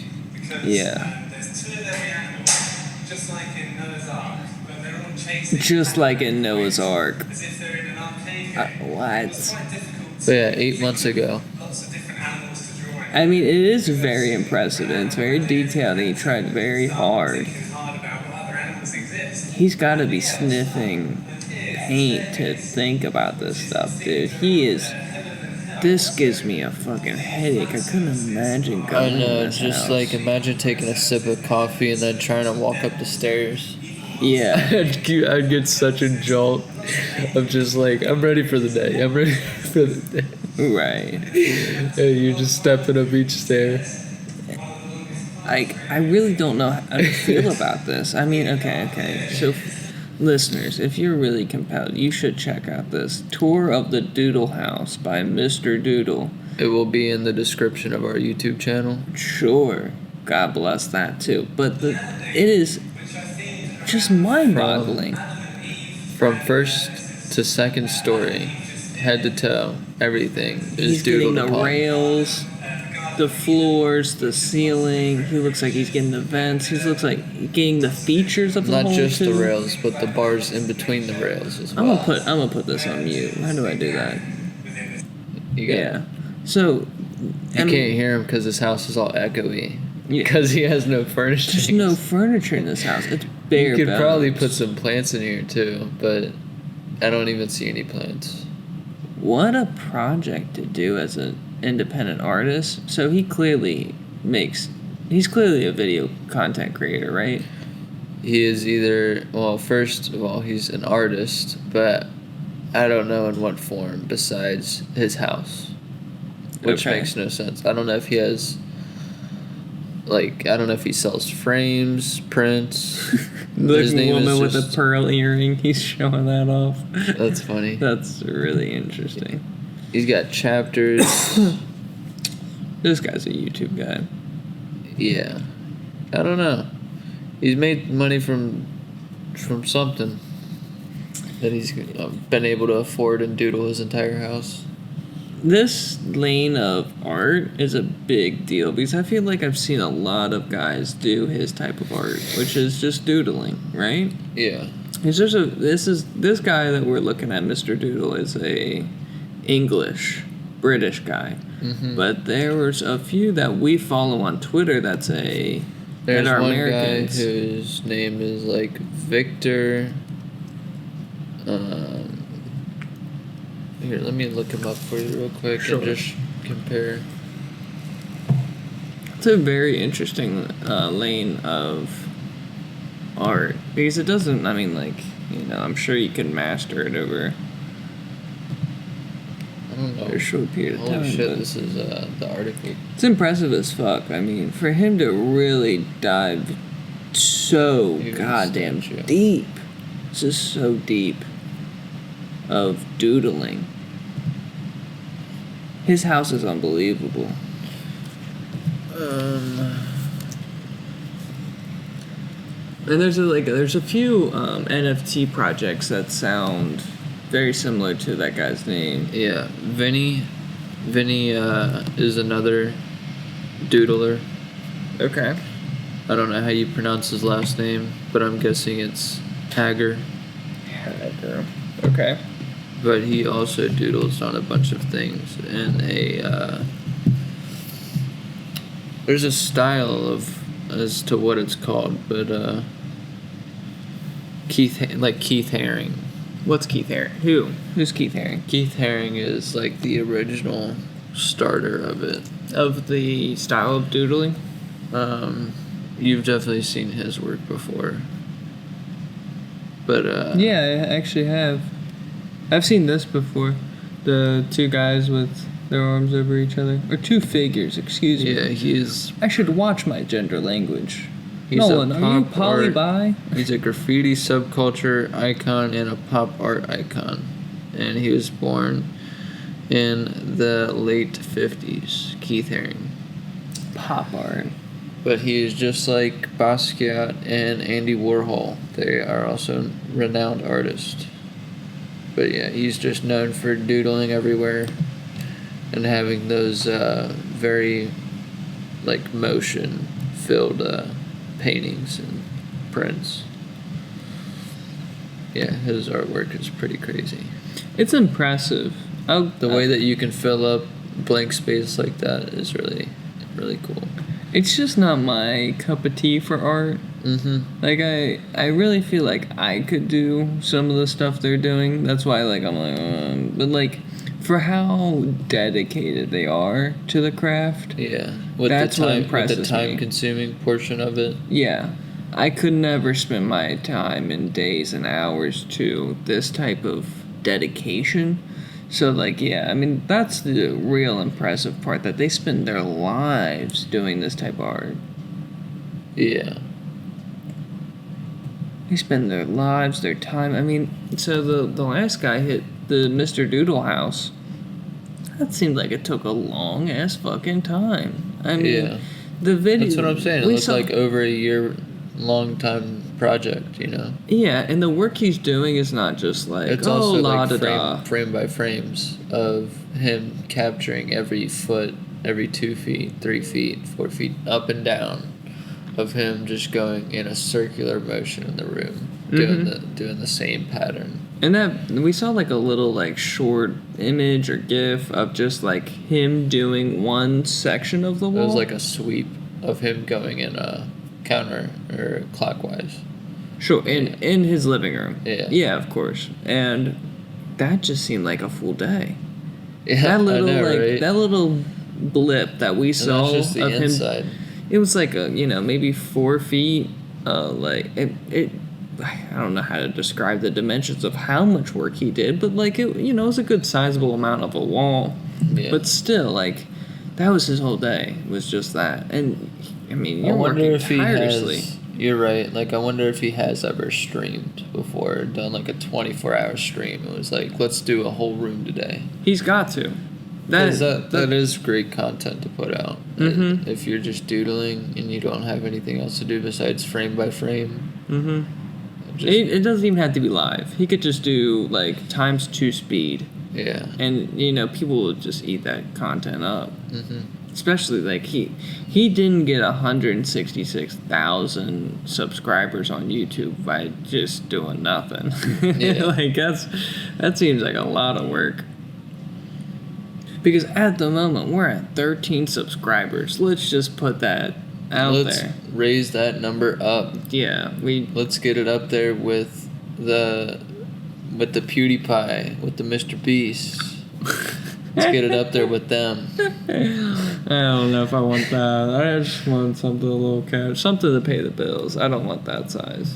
Yeah. There's 2 of every animal, just like in Noah's Ark, but they're all chasing. Just like in Noah's Ark. As if they're in an arcade. What? It's quite difficult. But yeah, 8 months ago. Lots of different animals to draw. I mean, it is very impressive, and it's very detailed, and he tried very hard. Hard about what other animals exist. He's got to be sniffing paint to think about this stuff, dude. This gives me a fucking headache. I couldn't imagine going I know, in this just house. like imagine taking a sip of coffee and then trying to walk up the stairs. Yeah. I'd get such a jolt of just like, I'm ready for the day. I'm ready for the day. Right. And you're just stepping up each stair. Like, I really don't know how to feel about this. I mean, okay. So, listeners, if you're really compelled, you should check out this Tour of the Doodle House by Mr. Doodle. It will be in the description of our YouTube channel. Sure. God bless that, too. But it is just mind-boggling. From first to second story, head to toe, everything is He's getting doodled the upon. rails, the floors, the ceiling. He looks like he's getting the vents. He looks like getting the features of the Not whole just the too. rails, but the bars in between the rails as I'm well. gonna put this on mute. How do I do that? You got Yeah. So You can't hear him because his house is all echoey. Yeah. Because he has no furniture. There's no furniture in this house. It's bare. You could probably bones. put some plants in here too, but I don't even see any plants. What a project to do as an independent artist. So he's clearly a video content creator, right? He is either, well, first of all, he's an artist, but I don't know in what form besides his house, which Okay. makes no sense. I don't know if he has, like, I don't know if he sells frames, prints. His The name woman is with just- the pearl earring, he's showing that off. That's funny. That's really interesting. He's got chapters. This guy's a YouTube guy. Yeah, I don't know. He's made money from something that he's been able to afford and doodle his entire house. This lane of art is a big deal because I feel like I've seen a lot of guys do his type of art, which is just doodling, right? Yeah. This guy that we're looking at, Mr. Doodle, is a British guy. Mm-hmm. But there was a few that we follow on Twitter that's There's that are one Americans. guy whose name is like Victor. Here, let me look him up for you real quick Sure. and just compare. It's a very interesting lane of art because it doesn't. I mean, like, I'm sure you can master it over I don't know. a short period of Holy time. shit! but This is the article. it's impressive as fuck. I mean, for him to really dive so Even goddamn statue. deep, this is so deep of doodling. His house is unbelievable. And there's a few NFT projects that sound very similar to that guy's name. Yeah, Vinnie is another doodler. Okay. I don't know how you pronounce his last name, but I'm guessing it's Hager. Hager. Okay. But he also doodles on a bunch of things, and there's a style as to what it's called, but Keith Haring. What's Keith Haring? Who's Keith Haring? Keith Haring is like the original starter of it. Of the style of doodling? You've definitely seen his work before, but Yeah, I actually have. I've seen this before. The two guys with their arms over each other. Or two figures, excuse me. yeah, he's I should watch my gender language. He's Nolan, a are you pop poly-bi? He's a graffiti subculture icon and a pop art icon. And he was born in the late 50s, Keith Haring. Pop art. But he is just like Basquiat and Andy Warhol. They are also renowned artists. But yeah, he's just known for doodling everywhere and having those very like motion-filled paintings and prints. Yeah, his artwork is pretty crazy. It's impressive. The way that you can fill up blank space like that is really, really cool. It's just not my cup of tea for art. Mm-hmm. Like, I really feel like I could do some of the stuff they're doing. That's why, like, I'm like, but, like, for how dedicated they are to the craft, Yeah, That's what with the impresses me. time-consuming portion of it. yeah, I could never spend my time in days and hours to this type of dedication. So, like, yeah, I mean, that's the real impressive part, that they spend their lives doing this type of art. Yeah. They spend their lives, their time. I mean, so the last guy hit the Mr. Doodle house. That seemed like it took a long ass fucking time. I mean, Yeah. the video. That's what I'm saying. It we looked saw- like over a year long time project, you know? Yeah, and the work he's doing is not just like, It's also la like da da. frame by frames of him capturing every foot, every 2 feet, 3 feet, 4 feet, up and down, of him just going in a circular motion in the room, doing the same pattern. And that we saw like a little like short image or GIF of just like him doing one section of the wall. It was like a sweep of him going in a counter or clockwise. Sure, in his living room. Yeah. Yeah, of course. And that just seemed like a full day. Yeah, That little I know, like right? that little blip that we And saw that's just the of inside. him. It was like a maybe 4 feet. Like it. I don't know how to describe the dimensions of how much work he did, but like it was a good sizable amount of a wall. Yeah. But still, like that was his whole day. Was just that, and I mean, I you're wonder working if he tirelessly. has. You're right. Like, I wonder if he has ever streamed before, done like a 24-hour stream. It was like, let's do a whole room today. He's got to. That is great content to put out. Mhm. If you're just doodling and you don't have anything else to do besides frame by frame. Mm-hmm. Just, It doesn't even have to be live. He could just do like times 2 speed, yeah. and people would just eat that content up. Mm-hmm. Especially like he didn't get 166,000 subscribers on YouTube by just doing nothing. Yeah. Like that seems like a lot of work. Because at the moment we're at 13 subscribers. Let's just put that out Let's there. raise that number up. Yeah, Let's get it up there with the PewDiePie, with the Mr. Beast. Let's get it up there with them. I don't know if I want that. I just want something a little cash, something to pay the bills. I don't want that size.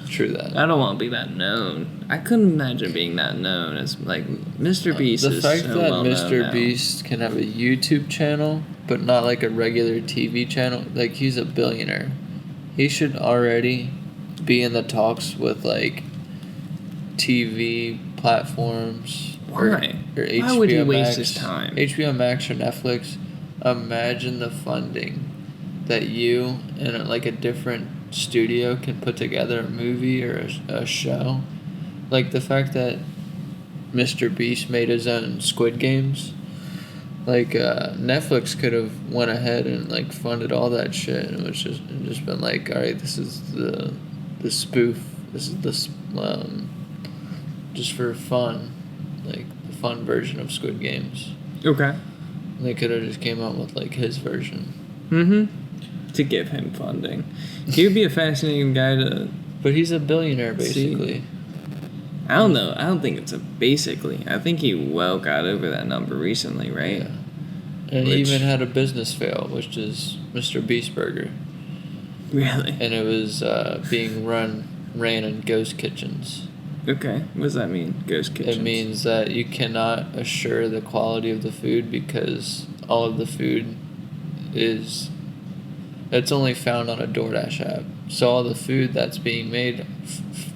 True that. I don't want to be that known. I couldn't imagine being that known as like Mr. Beast. The is fact so that well known Mr. now. Beast can have a YouTube channel, but not like a regular TV channel, like he's a billionaire. He should already be in the talks with like TV platforms. Why? Or HBO Why would he waste Max, his time? HBO Max or Netflix. Imagine the funding that you and like a different studio can put together a movie or a show. Like the fact that Mr. Beast made his own Squid Games. Like Netflix could have went ahead and like funded all that shit, and it was just been like, all right, this is the spoof. This is just for fun, like the fun version of Squid Games. Okay. And they could have just came out with like his version. Mm-hmm. To give him funding, he would be a fascinating guy to. But he's a billionaire, basically. I don't know. I don't think it's a basically. I think he well got over that number recently, right? Yeah. And he even had a business fail, which is Mr. Beast Burger. Really? And it was being ran in ghost kitchens. Okay. What does that mean? Ghost kitchens? It means that you cannot assure the quality of the food because all of the food it's only found on a DoorDash app. So all the food that's being made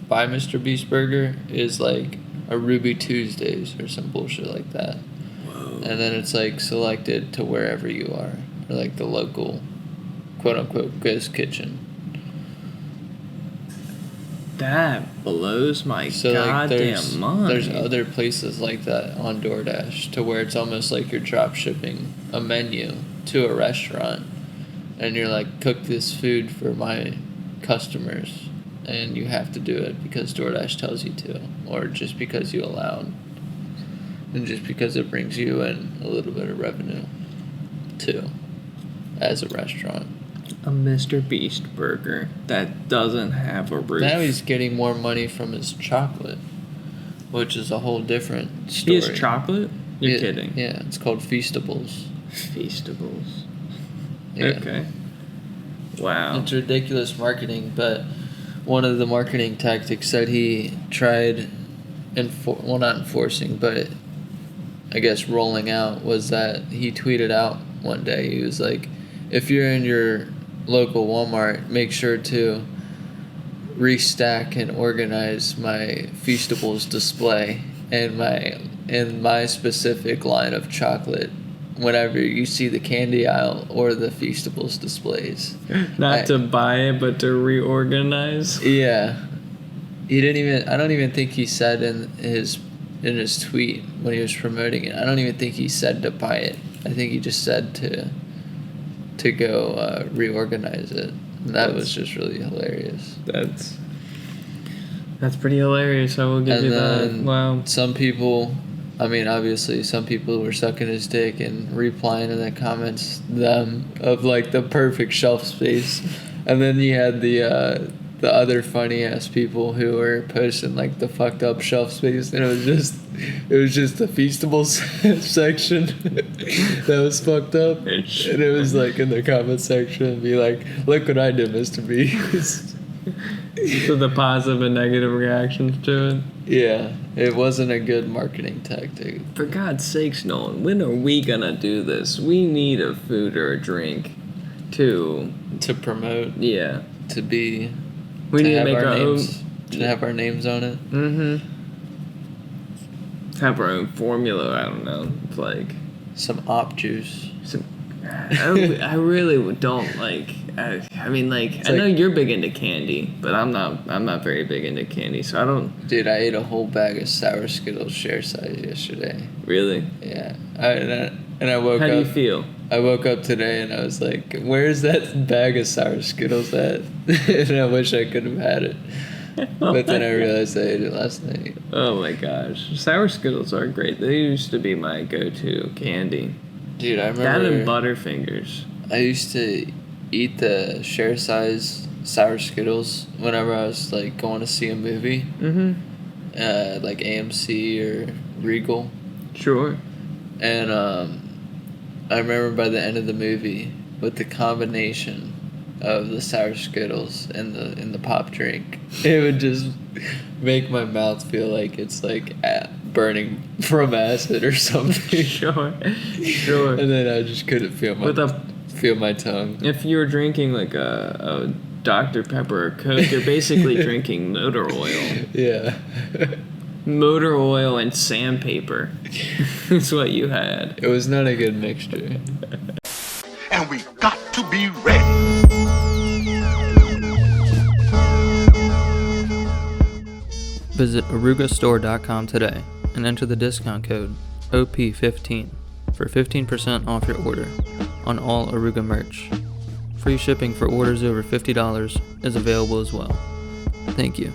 by Mr. Beast Burger is like a Ruby Tuesdays or some bullshit like that. Whoa. And then it's like selected to wherever you are, or like the local quote unquote ghost kitchen. That blows my So like goddamn mind. there's other places like that on DoorDash to where it's almost like you're drop shipping a menu to a restaurant, and you're like, cook this food for my customers, and you have to do it because DoorDash tells you to, or just because you allowed, and just because it brings you in a little bit of revenue too, as a restaurant. A Mr. Beast burger that doesn't have a roof. Now he's getting more money from his chocolate, which is a whole different story. He has chocolate? You're kidding. Yeah, it's called Feastables. Feastables. Yeah. Okay. Wow. It's ridiculous marketing, but one of the marketing tactics that he tried, not enforcing, but I guess rolling out, was that he tweeted out one day, he was like, if you're in your local Walmart, make sure to restack and organize my Feastables display and my specific line of chocolate whenever you see the candy aisle or the Feastables displays. Not to buy it, but to reorganize. Yeah. He didn't even, I don't even think he said in his tweet when he was promoting it, I don't even think he said to buy it. I think he just said to go reorganize it. And that was just really hilarious. That's pretty hilarious. I will give you that. Wow. Some people, I mean, obviously, some people were sucking his dick and replying in the comments of like the perfect shelf space, and then you had the other funny ass people who were posting like the fucked up shelf space, and it was just the Feastables section that was fucked up, and it was like in the comment section and be like, "Look what I did, Mr. B." So the positive and negative reactions to it. Yeah, it wasn't a good marketing tactic. For God's sakes, Nolan, when are we gonna do this? We need a food or a drink to promote. Yeah. To be. We need to make our names, own. To have our names on it. Mm-hmm. Have our own formula. I don't know. It's like some op juice. I really don't like. I mean, like, I know you're big into candy, but I'm not very big into candy, so I don't. Dude, I ate a whole bag of sour Skittles share size yesterday. Really? Yeah. And I woke up. How do you feel? I woke up today and I was like, "Where's that bag of sour Skittles at?" And I wish I could have had it. But then I realized I ate it last night. Oh my gosh, sour Skittles are great. They used to be my go-to candy. Dude, I remember that and Butterfingers. I used to eat the share size sour Skittles whenever I was like going to see a movie. Mm-hmm. Like AMC or Regal. Sure. And I remember by the end of the movie, with the combination of the sour Skittles and the pop drink, it would just make my mouth feel like it's like burning from acid or something. Sure. And then I just couldn't feel my tongue. If you were drinking like a Dr. Pepper or Coke, you're basically drinking motor oil. Yeah. Motor oil and sandpaper. That's what you had. It was not a good mixture. And we got to be ready. Visit orugastore.com today and enter the discount code OP15 for 15% off your order on all Oruga merch. Free shipping for orders over $50 is available as well. Thank you.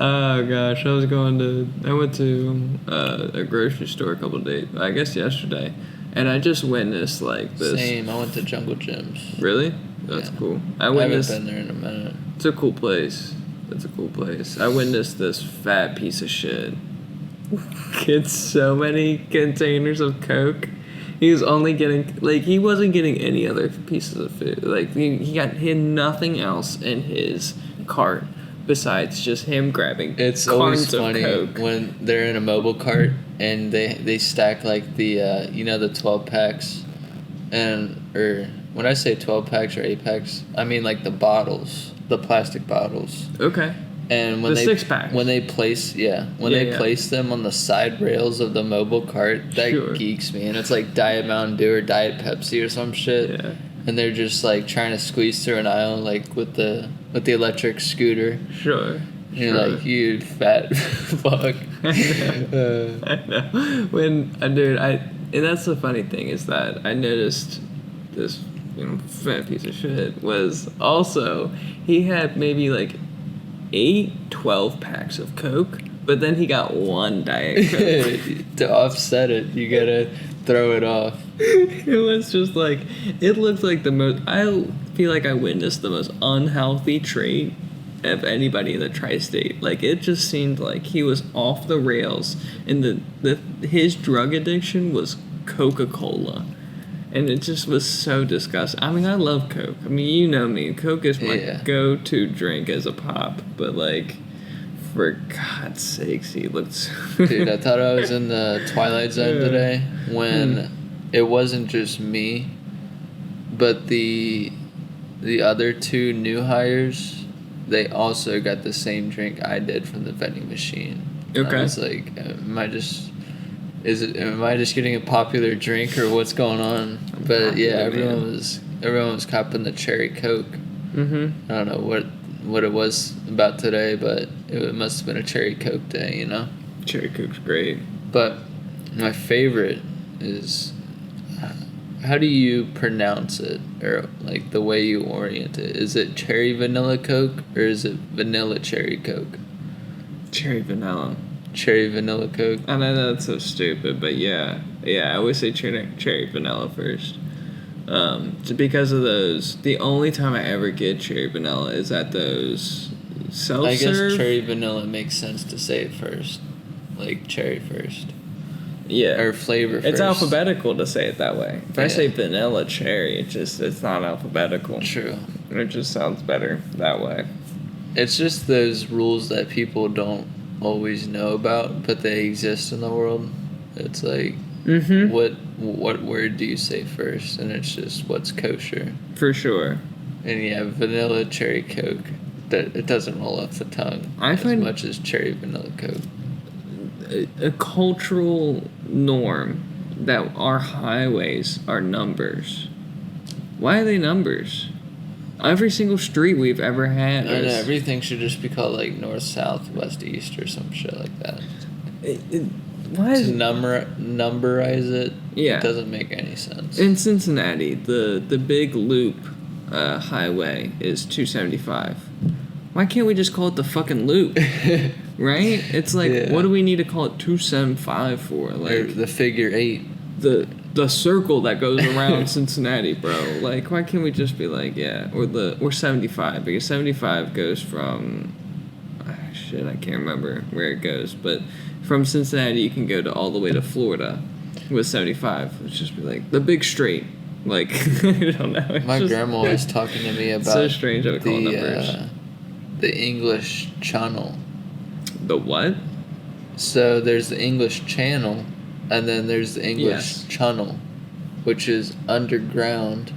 Oh gosh, I went to a grocery store a couple of days, I guess yesterday, and I just witnessed like this. Same, I went to Jungle Gyms. Really? That's cool. I haven't been there in a minute. It's a cool place. I witnessed this fat piece of shit get so many containers of Coke. He was only getting, like, he wasn't getting any other pieces of food. Like, he had nothing else in his cart besides just him grabbing It's always cartons of funny Coke. when they're in a mobile cart and they stack, like, the, the 12 packs. Or when I say 12 packs or 8 packs, I mean, like, the bottles, the plastic bottles. Okay. And when the 6-packs. When they place place them on the side rails of the mobile cart, that geeks me. And it's like Diet Mountain Dew or Diet Pepsi or some shit. Yeah. And they're just like trying to squeeze through an aisle like with the electric scooter. Sure. And you're like, you fat fuck. I know. And that's the funny thing is that I noticed this fat piece of shit was also he had maybe like 12 packs of Coke, but then he got one Diet Coke. To offset it, you gotta throw it off. It was just like, it looked like I feel like I witnessed the most unhealthy trait of anybody in the tri-state. Like, it just seemed like he was off the rails, and his drug addiction was Coca-Cola. And it just was so disgusting. I mean, I love Coke. I mean, you know me. Coke is my go-to drink as a pop. But, like, for God's sakes, he looked so... Dude, I thought I was in the Twilight Zone today when it wasn't just me, but the other two new hires, they also got the same drink I did from the vending machine. Okay. I was like, am I just getting a popular drink or what's going on? But yeah, everyone was copping the cherry Coke. Mm-hmm. I don't know what it was about today, but it must have been a cherry Coke day, you know? Cherry Coke's great. But my favorite is, how do you pronounce it, or like the way you orient it? Is it cherry vanilla Coke or is it vanilla cherry Coke? Cherry vanilla. Cherry vanilla Coke. I know that's so stupid, but yeah, I always say cherry vanilla first. Just because of those. The only time I ever get cherry vanilla is at those self-serve. I guess cherry vanilla makes sense to say it first, like cherry first. Yeah. Or flavor first. It's alphabetical to say it that way. If I Yeah. say vanilla cherry, it's not alphabetical. True. It just sounds better that way. It's just those rules that people don't always know about, but they exist in the world. It's like, what word do you say first? And it's just what's kosher. For sure. And yeah, vanilla cherry Coke, that it doesn't roll off the tongue I as find- much as cherry vanilla Coke. A cultural norm that our highways are numbers. Why are they numbers? Every single street we've ever had I know, is... everything should just be called like north, south, west, east, or some shit like that. Why is To numberize it, Yeah. it doesn't make any sense. in Cincinnati, the big loop highway is 275. Why can't we just call it the fucking loop? Right? It's like, Yeah. what do we need to call it 275 for? Or Like the figure 8. the circle that goes around Cincinnati, bro. Like, why can't we just be like, yeah, or 75? Because 75 goes from I can't remember where it goes, but from Cincinnati you can go to all the way to Florida with 75. Let's just be like the big straight. Like I don't know. It's My just- grandma was talking to me about so strange how we call numbers. The English Chunnel. The what? So there's the English Channel, and then there's the English Yes. Chunnel, which is underground,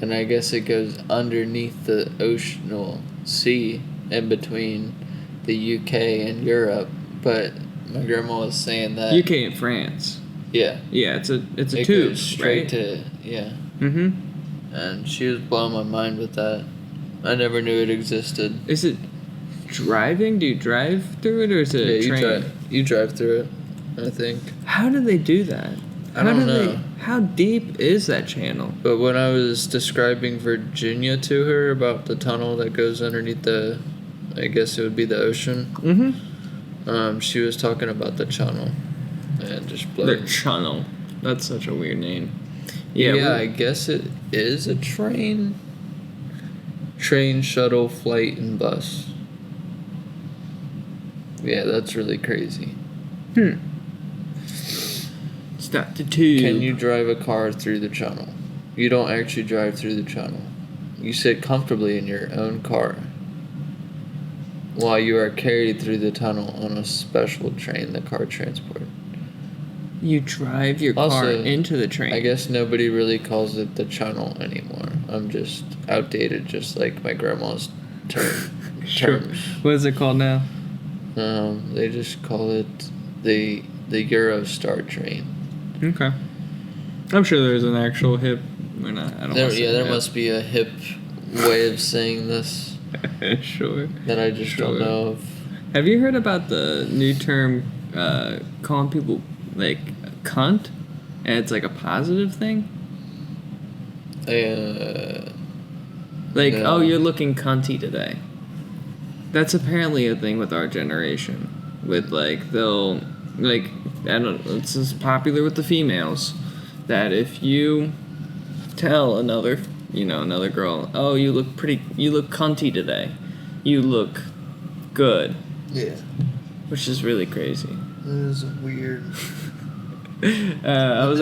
and I guess it goes underneath the oceanal sea in between the UK and Europe. But my grandma was saying that UK and France. yeah, Yeah, it's a it tube, goes straight right? to yeah. Mm-hmm. And she was blowing my mind with that. I never knew it existed. Is it driving? Do you drive through it, or is it a train? You drive through it, I think. How do they do that? I don't know. How deep is that channel? But when I was describing Virginia to her about the tunnel that goes underneath the, I guess it would be the ocean, Mm-hmm. she was talking about the channel, and just The blowing. Chunnel. That's such a weird name. Yeah, Yeah, I guess it is a train, shuttle, flight, and bus. Yeah, that's really crazy. it's not the tube. Can you drive a car through the channel? You don't actually drive through the channel. You sit comfortably in your own car while you are carried through the tunnel on a special train, the car transport. You drive your car Also, into the train. I guess nobody really calls it the channel anymore. I'm just outdated, just like my grandma's terms. What is it called now? They just call it the Eurostar train. Okay. I'm sure there's an actual hip. Or not. I don't. There must be a hip way of saying this Sure. that I just don't Sure. know of. Have you heard about the new term calling people like cunt, and it's like a positive thing? Like, No. oh, you're looking cunty today. That's apparently a thing with our generation. With like they'll like I don't. It's just popular with the females that if you tell another girl, oh, you look cunty today, you look good, Yeah, which is really crazy. it is weird. I was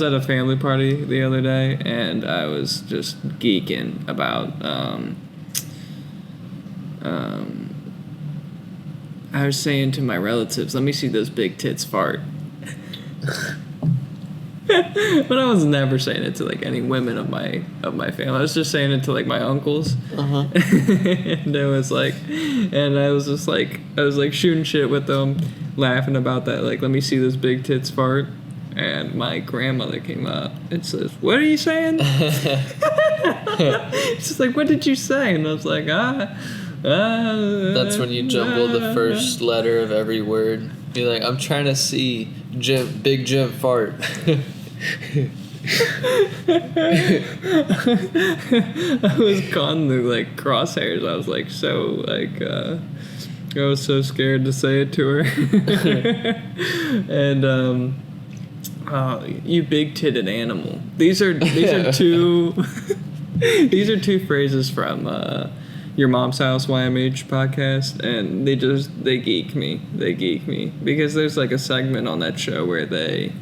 at a family party the other day, and I was just geeking about I was saying to my relatives, let me see those big tits fart. But I was never saying it to like any women of my family. I was just saying it to like my uncles. And I was like, I was like shooting shit with them, laughing about that. Like, let me see this big tits fart. And my grandmother came up and says, "What are you saying?" She's like, "What did you say?" And I was like, That's when you jumble the first letter of every word. You're like, I'm trying to see Big Jim fart. I was caught in the like crosshairs. I was like so like I was so scared to say it to her. And you big-titted animal. These are two these are two phrases from Your Mom's House YMH podcast, and they geek me. They geek me because there's like a segment on that show where they,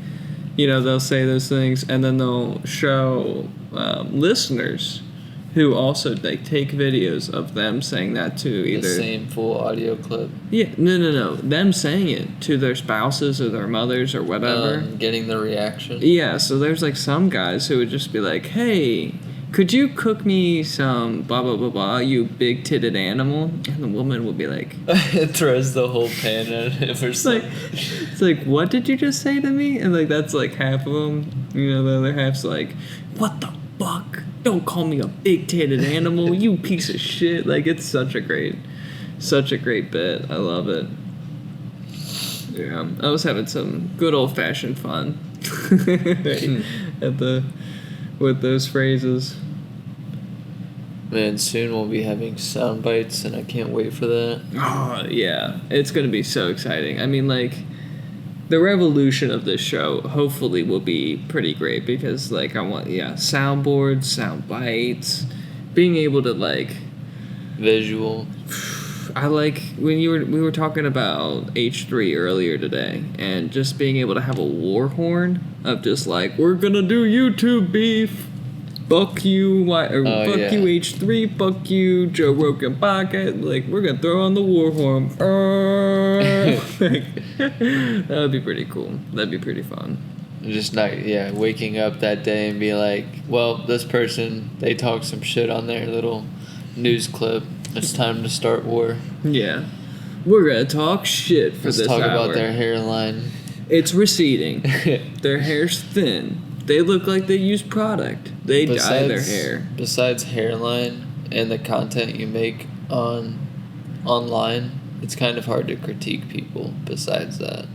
they'll say those things, and then they'll show listeners who also like take videos of them saying that to either the same full audio clip. Yeah, no, them saying it to their spouses or their mothers or whatever. Getting the reaction. Yeah, so there's like some guys who would just be like, "Hey, could you cook me some blah blah blah blah, you big titted animal?" And the woman would be like, it throws the whole pan at him or something. It's like, what did you just say to me? And like that's like half of them. The other half's like, "What the fuck? Don't call me a big titted animal, you piece of shit." Like, it's such a great bit. I love it. Yeah, I was having some good old fashioned fun with those phrases. Man, soon we'll be having sound bites, and I can't wait for that. Oh yeah, it's gonna be so exciting. I mean, like, the revolution of this show hopefully will be pretty great because, like, I want soundboards, sound bites, being able to like visual. I like when we were talking about H3 earlier today, and just being able to have a war horn of just like, we're gonna do YouTube beef. Fuck you, you H3, fuck you, Joe Rogan Podcast. Like, we're gonna throw on the war horn. That would be pretty cool. That'd be pretty fun. Just waking up that day and be like, well, this person, they talk some shit on their little news clip. It's time to start war. Yeah. We're gonna talk shit for this hour. Let's talk about their hairline. It's receding. Their hair's thin. They look like they use product. They dye their hair. Besides hairline and the content you make online, it's kind of hard to critique people besides that.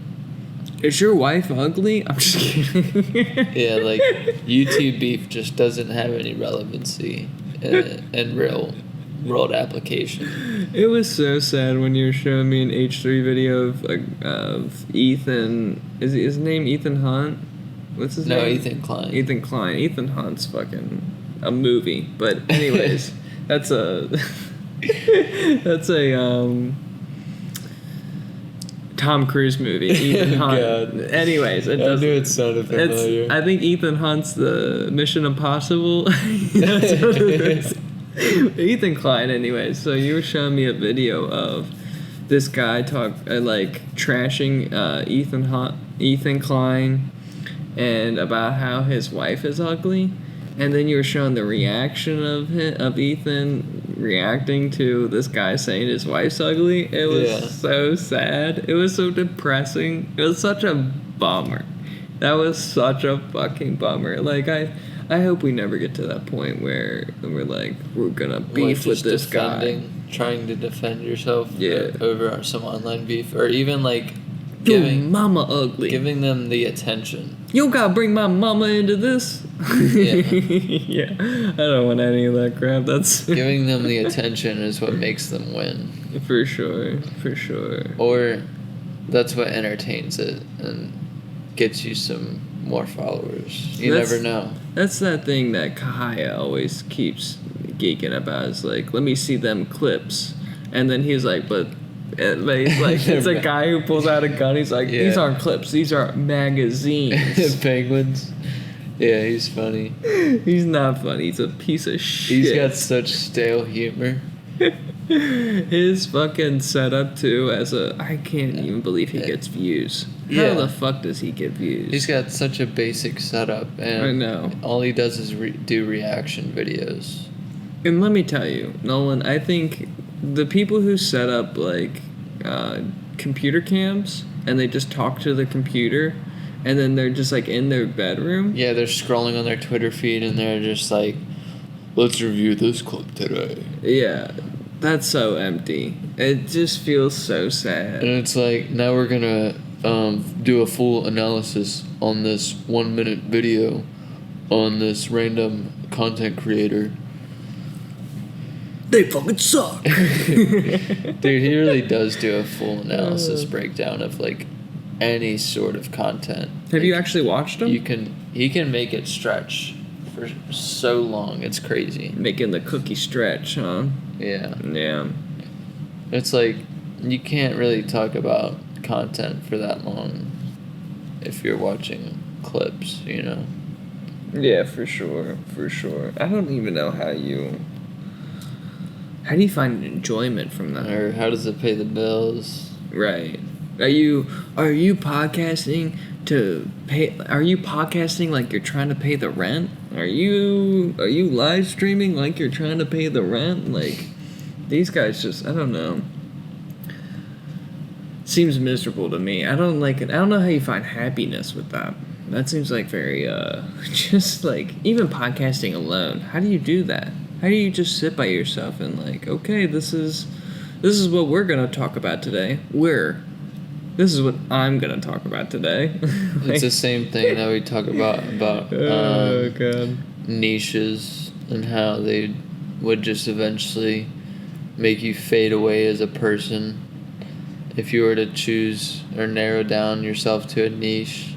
Is your wife ugly? I'm just kidding. Yeah, like, YouTube beef just doesn't have any relevancy in real world application. It was so sad when you were showing me an H3 video of Ethan. Is his name Ethan Hunt? What's his name? No, Ethan Klein. Ethan Klein. Ethan Hunt's fucking a movie. But anyways, that's a Tom Cruise movie. Ethan Hunt. God. Anyways, I knew it sounded familiar. I think Ethan Hunt's the Mission Impossible. That's what it is. Ethan Klein. Anyways, so you were showing me a video of this guy trashing Ethan Klein. And about how his wife is ugly, and then you were showing the reaction of Ethan reacting to this guy saying his wife's ugly. It was so sad. It was so depressing. It was such a bummer. That was such a fucking bummer. Like, I hope we never get to that point where we're like, we're gonna beef with this guy. Trying to defend yourself over some online beef, or even like giving mama ugly, giving them the attention. You gotta bring my mama into this. Yeah, I don't want any of that crap. That's giving them the attention is what makes them win. For sure. Or that's what entertains it and gets you some more followers. You never know. That's that thing that Kahaya always keeps geeking about. Is like, let me see them clips, and then he's like, but he's like, it's a guy who pulls out a gun. He's like, these aren't clips, these are magazines. Penguins. Yeah, he's funny. He's not funny. He's a piece of shit. He's got such stale humor. His fucking setup too I can't even believe he gets views. How the fuck does he get views? He's got such a basic setup, and I know. all he does is do reaction videos. And let me tell you, Nolan, I think the people who set up like computer cams and they just talk to the computer and then they're just like in their bedroom. Yeah, they're scrolling on their Twitter feed and they're just like, let's review this clip today. Yeah, that's so empty. It just feels so sad. And it's like, now we're gonna do a full analysis on this 1 minute video on this random content creator. They fucking suck. Dude, he really does do a full analysis breakdown of like any sort of content. Have you actually watched him? He can make it stretch for so long. It's crazy. Making the cookie stretch, huh? Yeah. Yeah. It's like you can't really talk about content for that long if you're watching clips, you know? Yeah, for sure. For sure. I don't even know how do you find enjoyment from that? Or how does it pay the bills? Right. Are you podcasting to pay? Are you podcasting like you're trying to pay the rent? Are you live streaming like you're trying to pay the rent? Like these guys just, I don't know. Seems miserable to me. I don't like it. I don't know how you find happiness with that. That seems like very just like even podcasting alone. How do you do that? How do you just sit by yourself and like, okay, this is what we're gonna talk about today. This is what I'm gonna talk about today. It's the same thing that we talk about God. niches and how they would just eventually make you fade away as a person if you were to choose or narrow down yourself to a niche.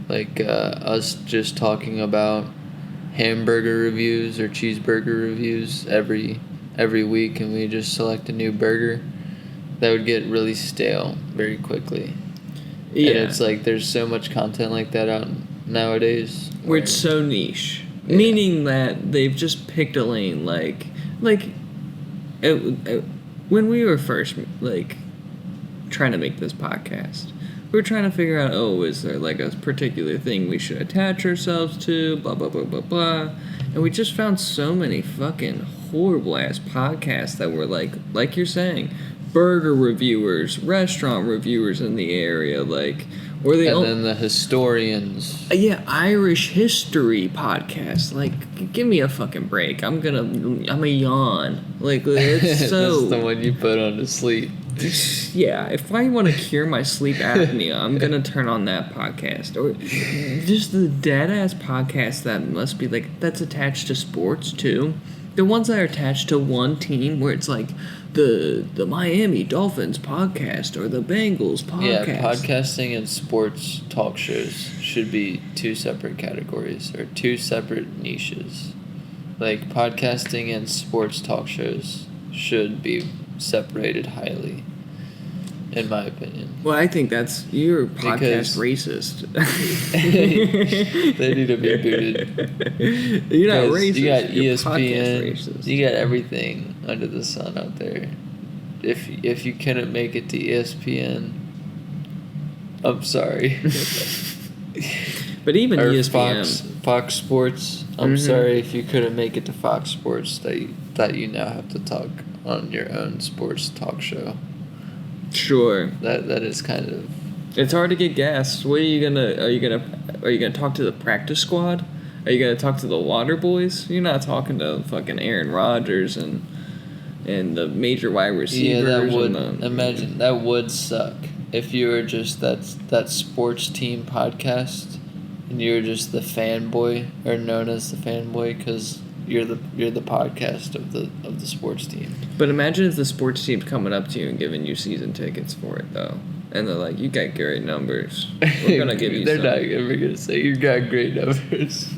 Like us just talking about hamburger reviews or cheeseburger reviews every week, and we just select a new burger, that would get really stale very quickly. Yeah. And it's like there's so much content like that out nowadays. Where it's so niche. Yeah. Meaning that they've just picked a lane like when we were first like trying to make this podcast, we were trying to figure out, is there like a particular thing we should attach ourselves to, blah, blah, blah, blah, blah. And we just found so many fucking horrible-ass podcasts that were like you're saying, burger reviewers, restaurant reviewers in the area, like, or they... And then the historians. Yeah, Irish history podcast. Like, give me a fucking break. I'm a yawn. Like, it's so... That's the one you put on to sleep. Yeah, if I want to cure my sleep apnea, I'm gonna turn on that podcast. Or just the dead-ass podcast that must be, like, that's attached to sports, too. The ones that are attached to one team, where it's like the Miami Dolphins podcast or the Bengals podcast. Yeah, podcasting and sports talk shows should be two separate categories or two separate niches. Like, podcasting and sports talk shows should be separated highly, in my opinion. Well, I think you're podcast racist. They need to be booted. You're not racist. You got you're ESPN. You got everything under the sun out there. If you couldn't make it to ESPN, I'm sorry. But even or ESPN, Fox Sports. I'm sorry if you couldn't make it to Fox Sports. That you now have to talk on your own sports talk show. Sure. That is kind of... It's hard to get guests. What are you gonna talk to the practice squad? Are you gonna talk to the water boys? You're not talking to fucking Aaron Rodgers and the major wide receivers. Yeah, that would imagine that would suck if you were just that sports team podcast and you were just the fanboy, or known as the fanboy, because you're the podcast of the sports team. But imagine if the sports team's coming up to you and giving you season tickets for it, though. And they're like, you got great numbers. We're going to give you They're some. not ever going to say, you got great numbers.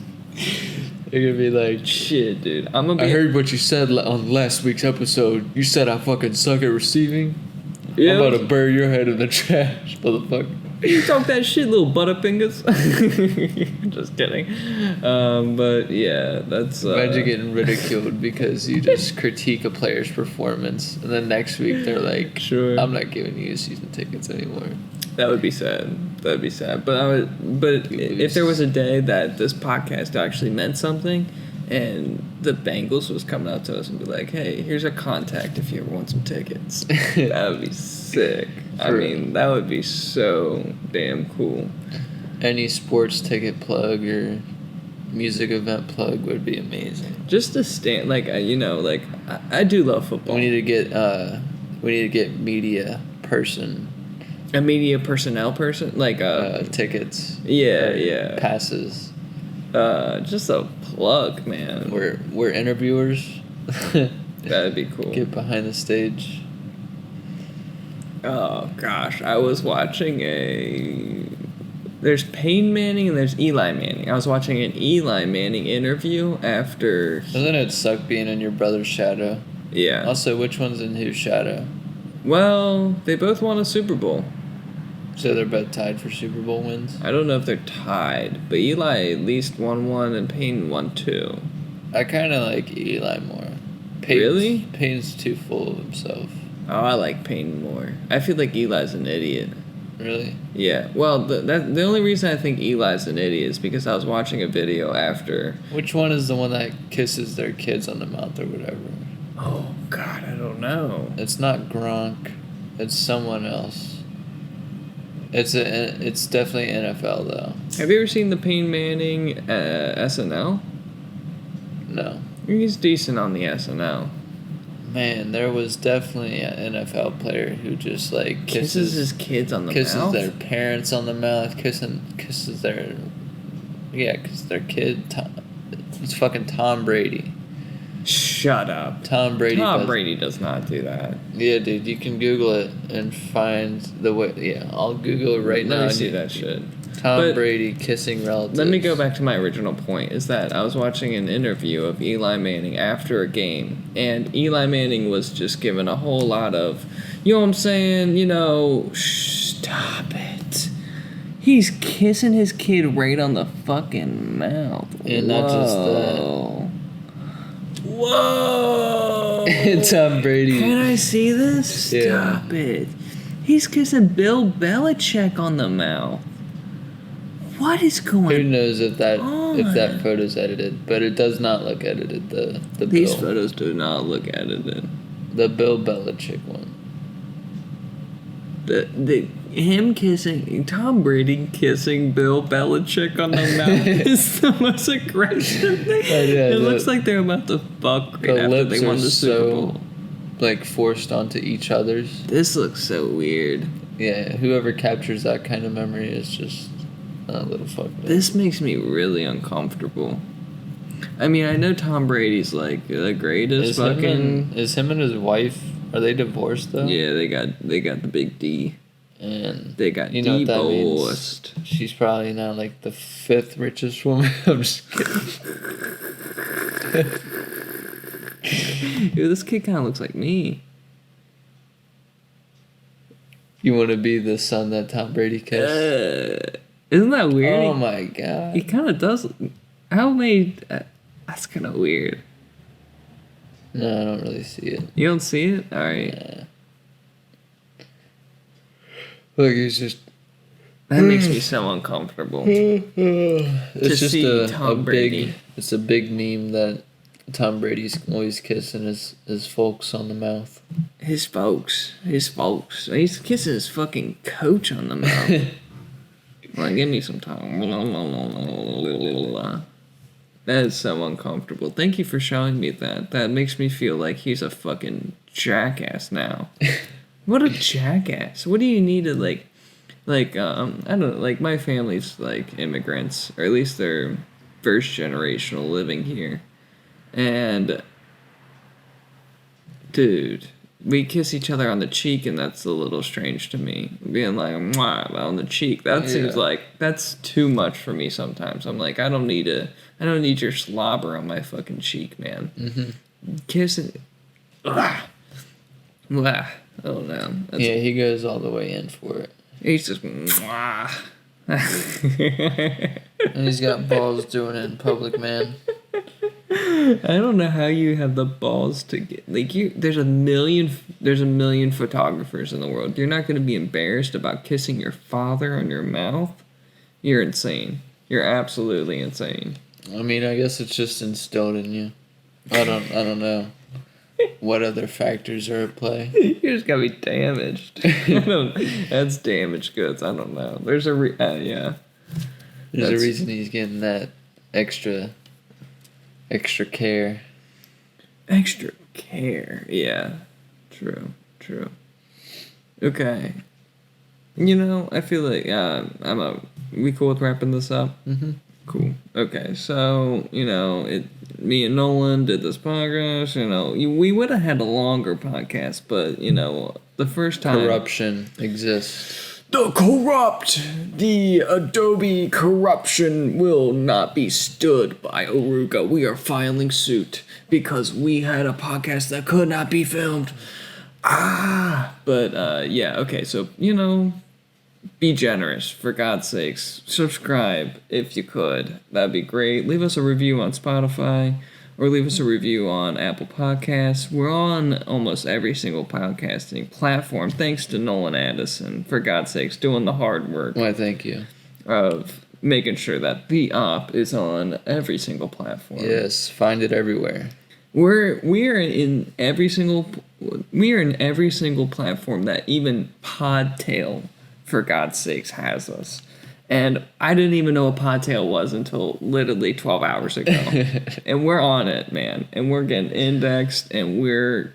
They're going to be like, shit, dude. I heard what you said on last week's episode. You said I fucking suck at receiving. Yep. I'm about to bury your head in the trash, motherfucker. You talk that shit, little butterfingers. Just kidding. But yeah, that's. Imagine getting ridiculed because you just critique a player's performance, and then next week they're like, Sure. I'm not giving you season tickets anymore. That would be sad. That'd be sad. But if there was a day that this podcast actually meant something, and the Bengals was coming out to us and be like, "Hey, here's our contact if you ever want some tickets," that would be sick. I mean, that would be so damn cool. Any sports ticket plug or music event plug would be amazing. Just to stand, like I do love football. We need to get media person. A media personnel person, like tickets. Yeah. Passes. Just a plug, man. We're interviewers. That'd be cool. Get behind the stage. Oh gosh, I was watching there's Peyton Manning and there's Eli Manning. I was watching an Eli Manning interview after. Doesn't it suck being in your brother's shadow? Yeah. Also, which one's in whose shadow? Well, they both won a Super Bowl. So they're both tied for Super Bowl wins? I don't know if they're tied, but Eli at least won one and Peyton won two. I kind of like Eli more. Really? Peyton's too full of himself. Oh, I like Peyton more. I feel like Eli's an idiot. Really? Yeah. Well, the only reason I think Eli's an idiot is because I was watching a video after. Which one is the one that kisses their kids on the mouth or whatever? Oh, God, I don't know. It's not Gronk. It's someone else. It's definitely NFL, though. Have you ever seen the Peyton Manning SNL? No. He's decent on the SNL. Man, there was definitely an NFL player who just like Kisses his kids on the mouth? Kisses their parents on the mouth. Kisses their... Yeah, because their kid... It's fucking Tom Brady. Shut up. Tom Brady does not do that. Yeah, dude, you can Google it and find the way... Yeah, I'll Google it right now. Let me see that shit. Tom Brady kissing relatives. Let me go back to my original point, is that I was watching an interview of Eli Manning after a game, and Eli Manning was just giving a whole lot of, you know what I'm saying, stop it. He's kissing his kid right on the fucking mouth. And not just that. Whoa! Tom Brady. Can I see this? Yeah. Stop it. He's kissing Bill Belichick on the mouth. What is going on? Who knows if that photo's edited, but it does not look edited. These photos do not look edited. The Bill Belichick one. Him kissing Tom Brady kissing Bill Belichick on the mouth is the most aggressive thing. It looks like they're about to fuck right after they won the Super Bowl. Like forced onto each other's. This looks so weird. Yeah, whoever captures that kind of memory is just a little fucked up. This makes me really uncomfortable. I mean, I know Tom Brady's like the greatest Is him and his wife, are they divorced though? Yeah, they got the big D. And they got you know divorced. What that means? She's probably now like the 5th richest woman. I'm just kidding. Dude, this kid kind of looks like me. You want to be the son that Tom Brady kissed? Isn't that weird? Oh my god. He kind of does. How many? That's kind of weird. No, I don't really see it. You don't see it? All right. Yeah. Look, he's just... That makes me so uncomfortable. It's just Tom Brady. It's a big meme that Tom Brady's always kissing his folks on the mouth. His folks. He's kissing his fucking coach on the mouth. Like, give me some time. That is so uncomfortable. Thank you for showing me that. That makes me feel like he's a fucking jackass now. What a jackass. What do you need to, I don't know, like, my family's, like, immigrants, or at least they're first generational living here. And, dude, we kiss each other on the cheek, and that's a little strange to me. Being like, mwah, on the cheek. That seems like, that's too much for me sometimes. I'm like, I don't need your slobber on my fucking cheek, man. Mm-hmm. Kissing. Ugh. Ugh. Oh, no. Yeah, he goes all the way in for it. He's just, mwah. And he's got balls doing it in public, man. I don't know how you have the balls to get, like, there's a million photographers in the world. You're not going to be embarrassed about kissing your father on your mouth? You're insane. You're absolutely insane. I mean, I guess it's just instilled in you. I don't know what other factors are at play. You just gotta be damaged. That's damaged goods. I don't know. There's a yeah. There's a reason he's getting that extra care. Extra care. Yeah. True. Okay. You know, I feel like we cool with wrapping this up? Mm-hmm. Cool. Okay, so, you know, me and Nolan did this podcast, you know, we would have had a longer podcast, but, you know, the first time... Corruption exists. The Adobe corruption will not be stood by Oruga. We are filing suit because we had a podcast that could not be filmed. But, yeah, okay, so, you know... Be generous, for God's sakes. Subscribe if you could. That'd be great. Leave us a review on Spotify or leave us a review on Apple Podcasts. We're on almost every single podcasting platform, thanks to Nolan Addison, for God's sakes, doing the hard work. Why, thank you. Of making sure that the op is on every single platform. Yes, find it everywhere. We are in every single platform that even Podtail, for God's sakes, has us. And I didn't even know what Podtail was until literally 12 hours ago. And we're on it, man. And we're getting indexed, and we're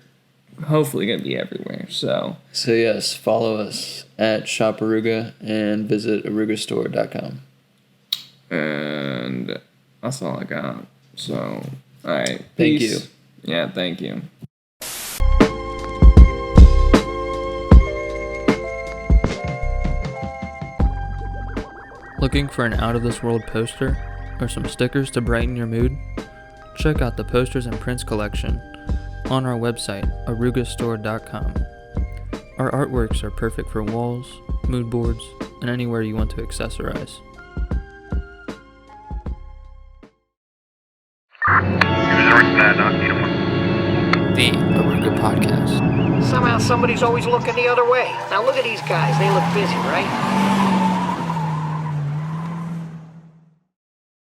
hopefully going to be everywhere. So yes, follow us at Shop Oruga and visit orugastore.com. And that's all I got. So, all right. Thank Peace. you. Yeah, thank you. Looking for an out-of-this-world poster or some stickers to brighten your mood? Check out the Posters and Prints collection on our website, orugastore.com. Our artworks are perfect for walls, mood boards, and anywhere you want to accessorize. The Oruga Podcast. Somehow somebody's always looking the other way. Now look at these guys. They look busy, right?